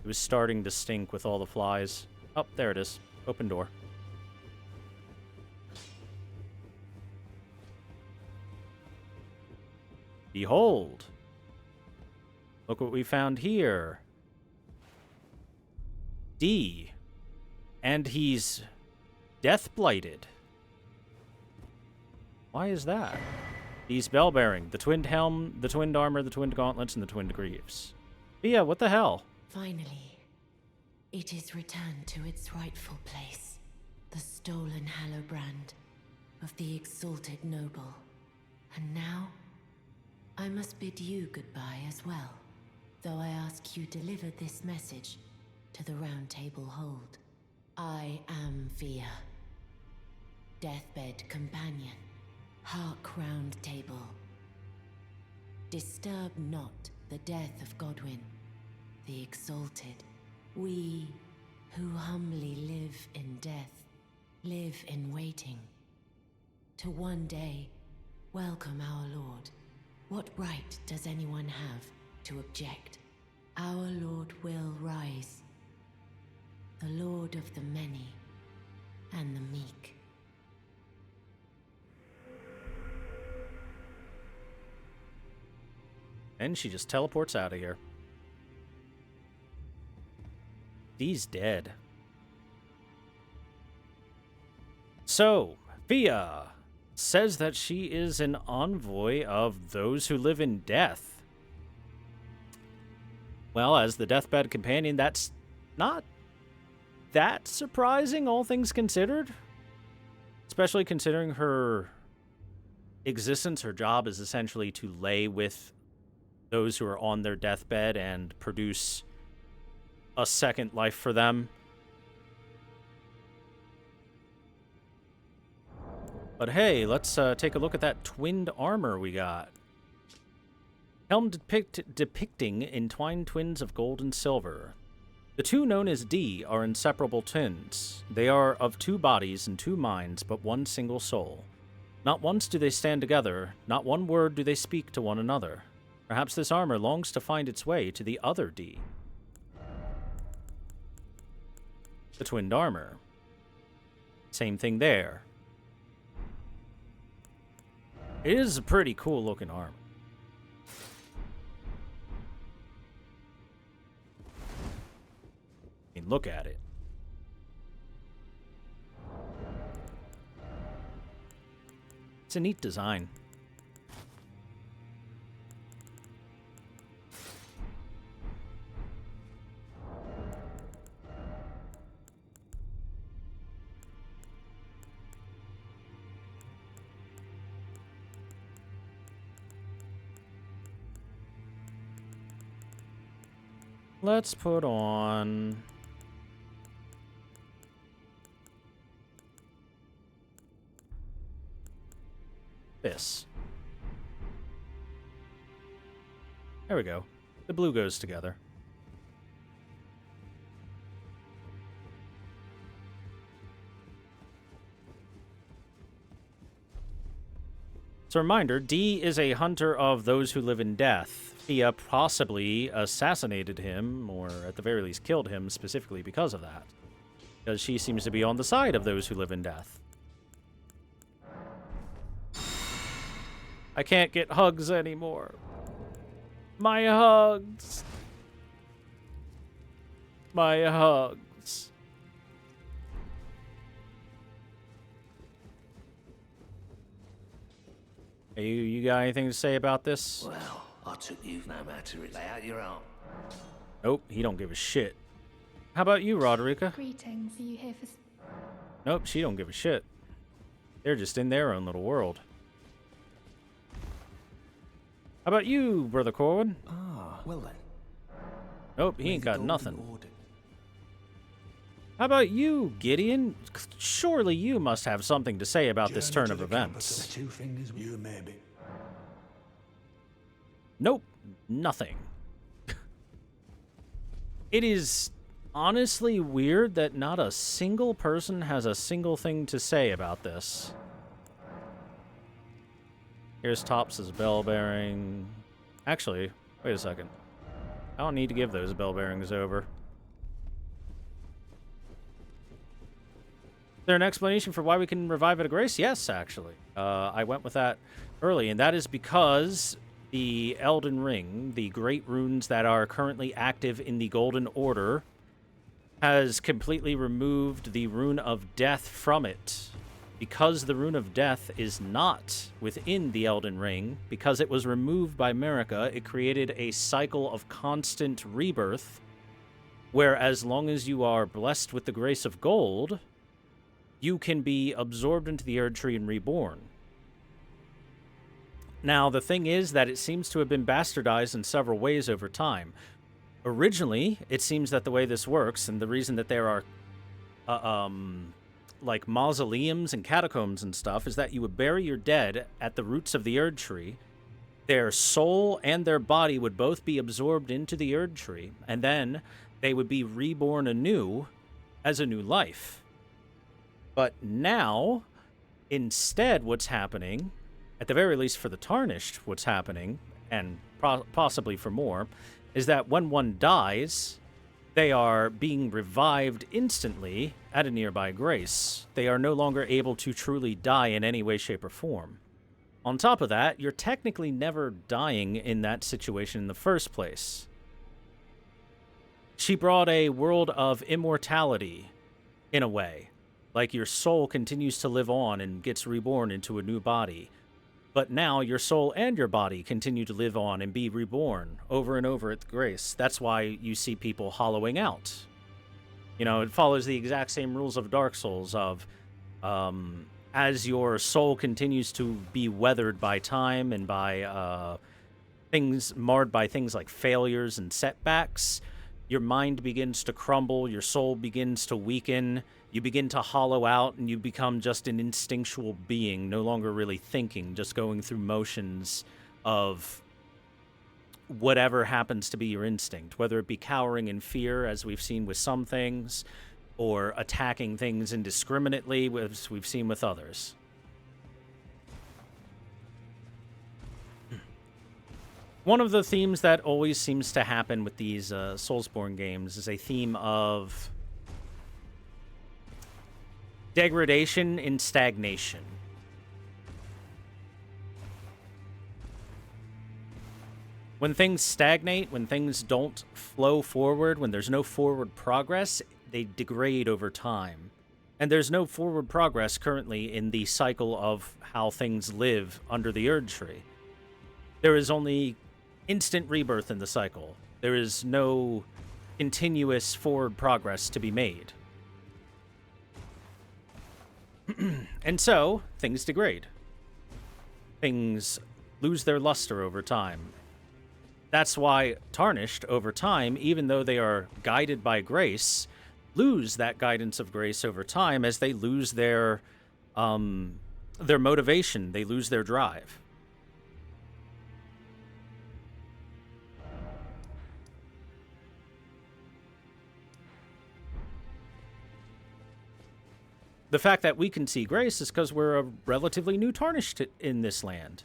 S1: It was starting to stink with all the flies. Oh, there it is. Open door. Behold. Look what we found here. D. And he's death-blighted. Why is that? He's bell-bearing. The twinned helm, the twinned armor, the twinned gauntlets, and the twinned greaves. Via, what the hell?
S7: Finally, it is returned to its rightful place. The stolen Hallowbrand of the exalted noble. And now, I must bid you goodbye as well. Though I ask you deliver this message to the Round Table Hold. I am Via, deathbed companion, hark Round Table. Disturb not the death of Godwyn, the exalted. We who humbly live in death, live in waiting, to one day welcome our Lord. What right does anyone have to object? Our Lord will rise. The Lord of the many and the meek.
S1: And she just teleports out of here. Dee's dead. So, Via says that she is an envoy of those who live in death. Well, as the deathbed companion, that's not that surprising, all things considered. Especially considering her existence, her job is essentially to lay with those who are on their deathbed and produce a second life for them. But hey, let's take a look at that twinned armor we got. Helm depicting entwined twins of gold and silver. The two known as D are inseparable twins. They are of two bodies and two minds, but one single soul. Not once do they stand together, not one word do they speak to one another. Perhaps this armor longs to find its way to the other D. The twinned armor. Same thing there. It is a pretty cool looking armor. I mean, look at it. It's a neat design. Let's put on... this. There we go. The blue goes together. As a reminder, D is a hunter of those who live in death. Thea possibly assassinated him, or at the very least killed him specifically because of that. Because she seems to be on the side of those who live in death. I can't get hugs anymore. My hugs. My hugs. Hey, you got anything to say about this?
S9: Well, I took you've no matter to lay out your own.
S1: Nope, he don't give a shit. How about you, Roderica?
S10: Greetings, are you here for...
S1: Nope, she don't give a shit. They're just in their own little world. How about you, Brother Corwin?
S5: Ah, well then.
S1: Nope, he ain't got nothing. How about you, Gideon? Surely you must have something to say about this turn of events.
S9: Two fingers, you maybe.
S1: Nope, nothing. It is honestly weird that not a single person has a single thing to say about this. Here's Tops' bell bearing. Actually, wait a second. I don't need to give those bell bearings over. Is there an explanation for why we can revive at a grace? Yes, actually. I went with that early, and that is because the Elden Ring, the great runes that are currently active in the Golden Order, has completely removed the Rune of Death from it. Because the Rune of Death is not within the Elden Ring, because it was removed by Marika, it created a cycle of constant rebirth, where as long as you are blessed with the Grace of Gold, you can be absorbed into the Erd Tree and reborn. Now, the thing is that it seems to have been bastardized in several ways over time. Originally, it seems that the way this works, and the reason that there are like mausoleums and catacombs and stuff, is that you would bury your dead at the roots of the Erd Tree. Their soul and their body would both be absorbed into the Erd Tree, and then they would be reborn anew as a new life. But now, instead, what's happening, at the very least for the Tarnished, what's happening, and possibly for more, is that when one dies, they are being revived instantly at a nearby grace. They are no longer able to truly die in any way, shape, or form. On top of that, you're technically never dying in that situation in the first place. She brought a world of immortality, in a way. Like your soul continues to live on and gets reborn into a new body. But now your soul and your body continue to live on and be reborn over and over at the grace. That's why you see people hollowing out. You know, it follows the exact same rules of Dark Souls of as your soul continues to be weathered by time and by things marred by things like failures and setbacks, your mind begins to crumble, your soul begins to weaken, you begin to hollow out, and you become just an instinctual being, no longer really thinking, just going through motions of whatever happens to be your instinct, whether it be cowering in fear, as we've seen with some things, or attacking things indiscriminately, as we've seen with others. One of the themes that always seems to happen with these Soulsborne games is a theme of degradation and stagnation. When things stagnate, when things don't flow forward, when there's no forward progress, they degrade over time. And there's no forward progress currently in the cycle of how things live under the Erd Tree. There is only instant rebirth in the cycle. There is no continuous forward progress to be made. And so, things degrade. Things lose their luster over time. That's why Tarnished, over time, even though they are guided by grace, lose that guidance of grace over time as they lose their motivation, they lose their drive. The fact that we can see grace is because we're a relatively new Tarnished in this land.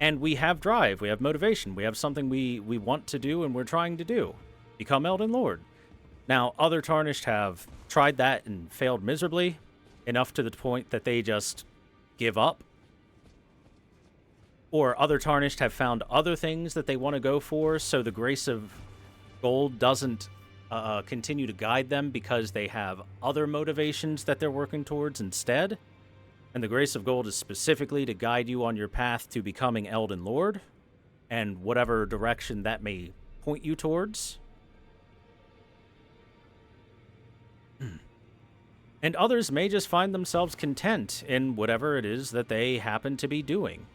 S1: And we have drive, we have motivation, we have something we want to do and we're trying to do. Become Elden Lord. Now, other Tarnished have tried that and failed miserably, enough to the point that they just give up. Or other Tarnished have found other things that they want to go for, so the grace of gold doesn't continue to guide them because they have other motivations that they're working towards instead. And the grace of gold is specifically to guide you on your path to becoming Elden Lord, and whatever direction that may point you towards. And others may just find themselves content in whatever it is that they happen to be doing.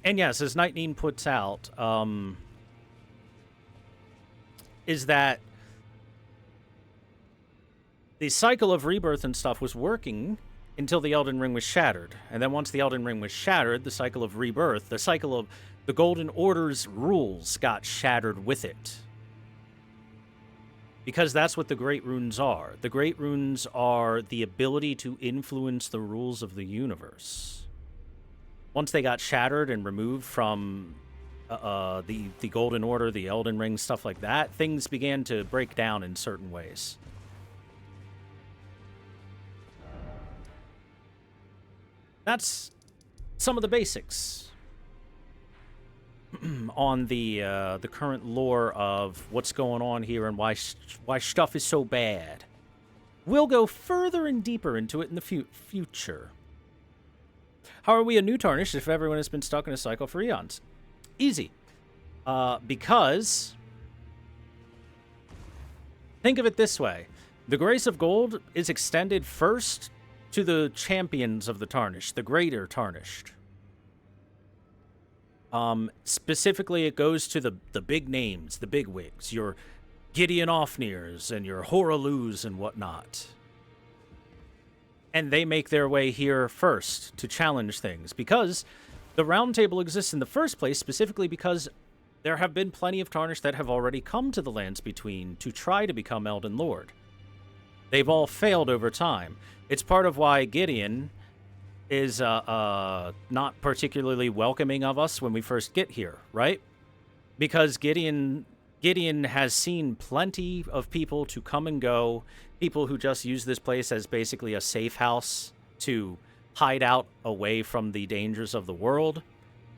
S1: And yes, as Nightning puts out, is that the cycle of rebirth and stuff was working until the Elden Ring was shattered. And then once the Elden Ring was shattered, the cycle of rebirth, the cycle of the Golden Order's rules got shattered with it. Because that's what the Great Runes are. The Great Runes are the ability to influence the rules of the universe. Once they got shattered and removed from the Golden Order, the Elden Ring, stuff like that, things began to break down in certain ways. That's some of the basics on the current lore of what's going on here and why stuff is so bad. We'll go further and deeper into it in the future. How are we a new Tarnished if everyone has been stuck in a cycle for eons? Easy. Because, think of it this way. The Grace of Gold is extended first to the champions of the Tarnished, the greater Tarnished. Specifically, it goes to the big names, the big wigs, your Gideon Ofnirs and your Horalus and whatnot. And they make their way here first to challenge things, because the Round Table exists in the first place specifically because there have been plenty of Tarnished that have already come to the Lands Between to try to become Elden Lord. They've all failed over time. It's part of why Gideon is not particularly welcoming of us when we first get here, right? Because Gideon has seen plenty of people to come and go, people who just use this place as basically a safe house to hide out away from the dangers of the world,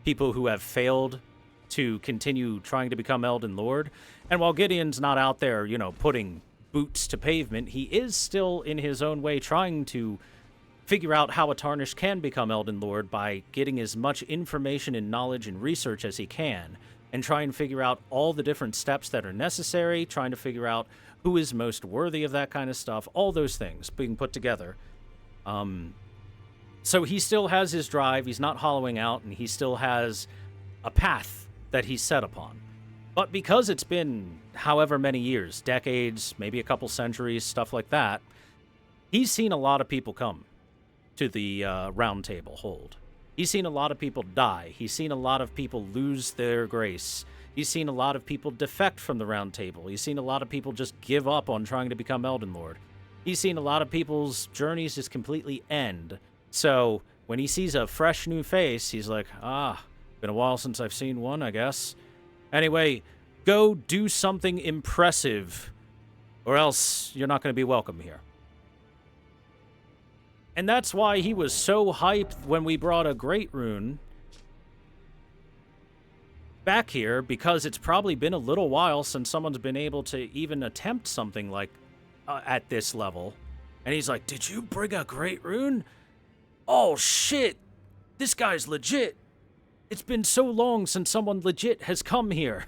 S1: people who have failed to continue trying to become Elden Lord. And while Gideon's not out there, putting boots to pavement, he is still in his own way trying to figure out how a Tarnished can become Elden Lord by getting as much information and knowledge and research as he can, and try and figure out all the different steps that are necessary, trying to figure out who is most worthy of that kind of stuff, all those things being put together. So he still has his drive, he's not hollowing out, and he still has a path that he's set upon. But because it's been however many years, decades, maybe a couple centuries, stuff like that, he's seen a lot of people come to the Round Table hold. He's seen a lot of people die. He's seen a lot of people lose their grace. He's seen a lot of people defect from the Round Table. He's seen a lot of people just give up on trying to become Elden Lord. He's seen a lot of people's journeys just completely end. So when he sees a fresh new face, he's like, been a while since I've seen one, I guess. Anyway, go do something impressive, or else you're not going to be welcome here. And that's why he was so hyped when we brought a Great Rune back here, because it's probably been a little while since someone's been able to even attempt something like at this level. And he's like, did you bring a Great Rune? Oh shit, this guy's legit. It's been so long since someone legit has come here.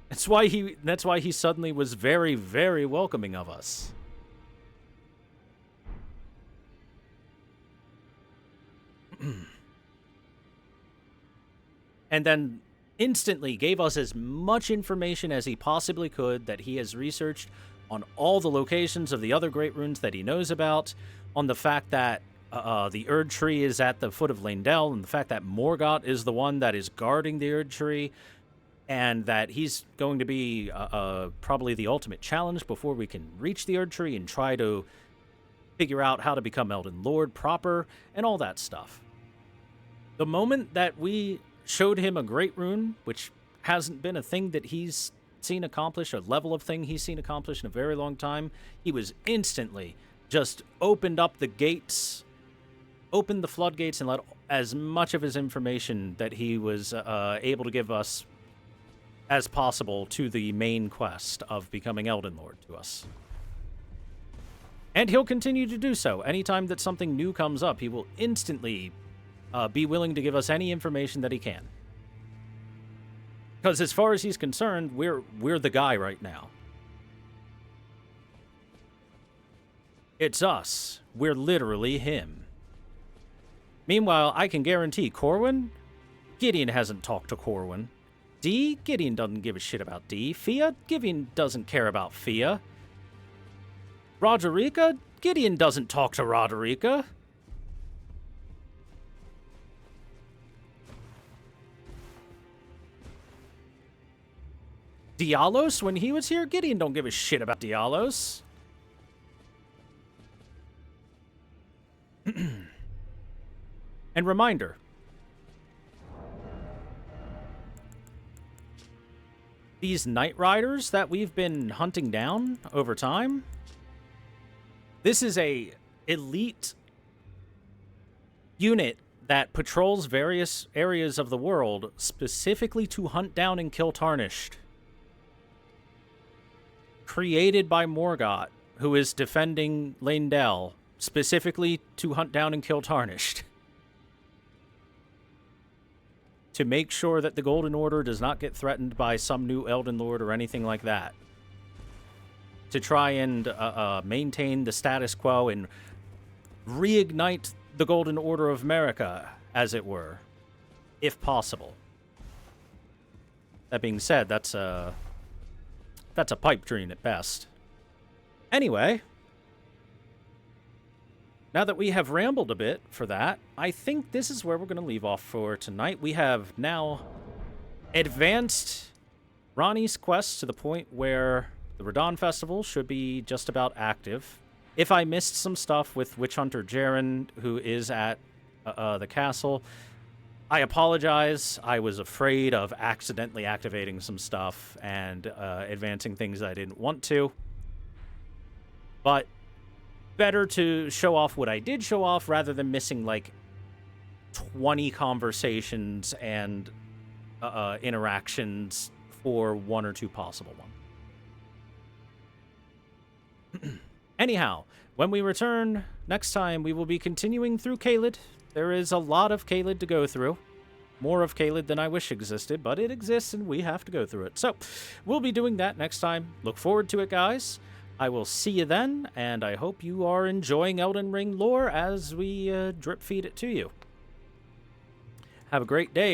S1: That's why he suddenly was very, very welcoming of us. And then instantly gave us as much information as he possibly could that he has researched on all the locations of the other great runes that he knows about, on the fact that the Erd Tree is at the foot of Leyndell, and the fact that Morgott is the one that is guarding the Erd Tree, and that he's going to be probably the ultimate challenge before we can reach the Erd Tree and try to figure out how to become Elden Lord proper, and all that stuff. The moment that we showed him a great rune, which hasn't been a thing that he's seen accomplish, a level of thing he's seen accomplish in a very long time, he was instantly just opened up the gates, opened the floodgates, and let as much of his information that he was able to give us as possible to the main quest of becoming Elden Lord to us. And he'll continue to do so. Anytime that something new comes up, he will instantly be willing to give us any information that he can. Because as far as he's concerned, we're the guy right now. It's us. We're literally him. Meanwhile, I can guarantee Corwin, Gideon hasn't talked to Corwin. D, Gideon doesn't give a shit about D. Fia, Gideon doesn't care about Fia. Roderica, Gideon doesn't talk to Roderica. Dialos, when he was here, Gideon don't give a shit about Dialos. And reminder, these Night Riders that we've been hunting down over time, this is a elite unit that patrols various areas of the world specifically to hunt down and kill Tarnished. Created by Morgott, who is defending Leyndell, specifically to hunt down and kill Tarnished. To make sure that the Golden Order does not get threatened by some new Elden Lord or anything like that. To try and maintain the status quo and reignite the Golden Order of America, as it were, if possible. That being said, that's a pipe dream at best. Anyway, now that we have rambled a bit for that, I think this is where we're going to leave off for tonight. We have now advanced Ronnie's quest to the point where the Radon Festival should be just about active. If I missed some stuff with Witch Hunter Jaren, who is at the castle, I apologize. I was afraid of accidentally activating some stuff and advancing things I didn't want to. But better to show off what I did show off rather than missing like 20 conversations and interactions for one or two possible ones. Anyhow, when we return next time, we will be continuing through Caelid. There is a lot of Caelid to go through. More of Caelid than I wish existed, but it exists and we have to go through it. So, we'll be doing that next time. Look forward to it, guys. I will see you then, and I hope you are enjoying Elden Ring lore as we drip feed it to you. Have a great day.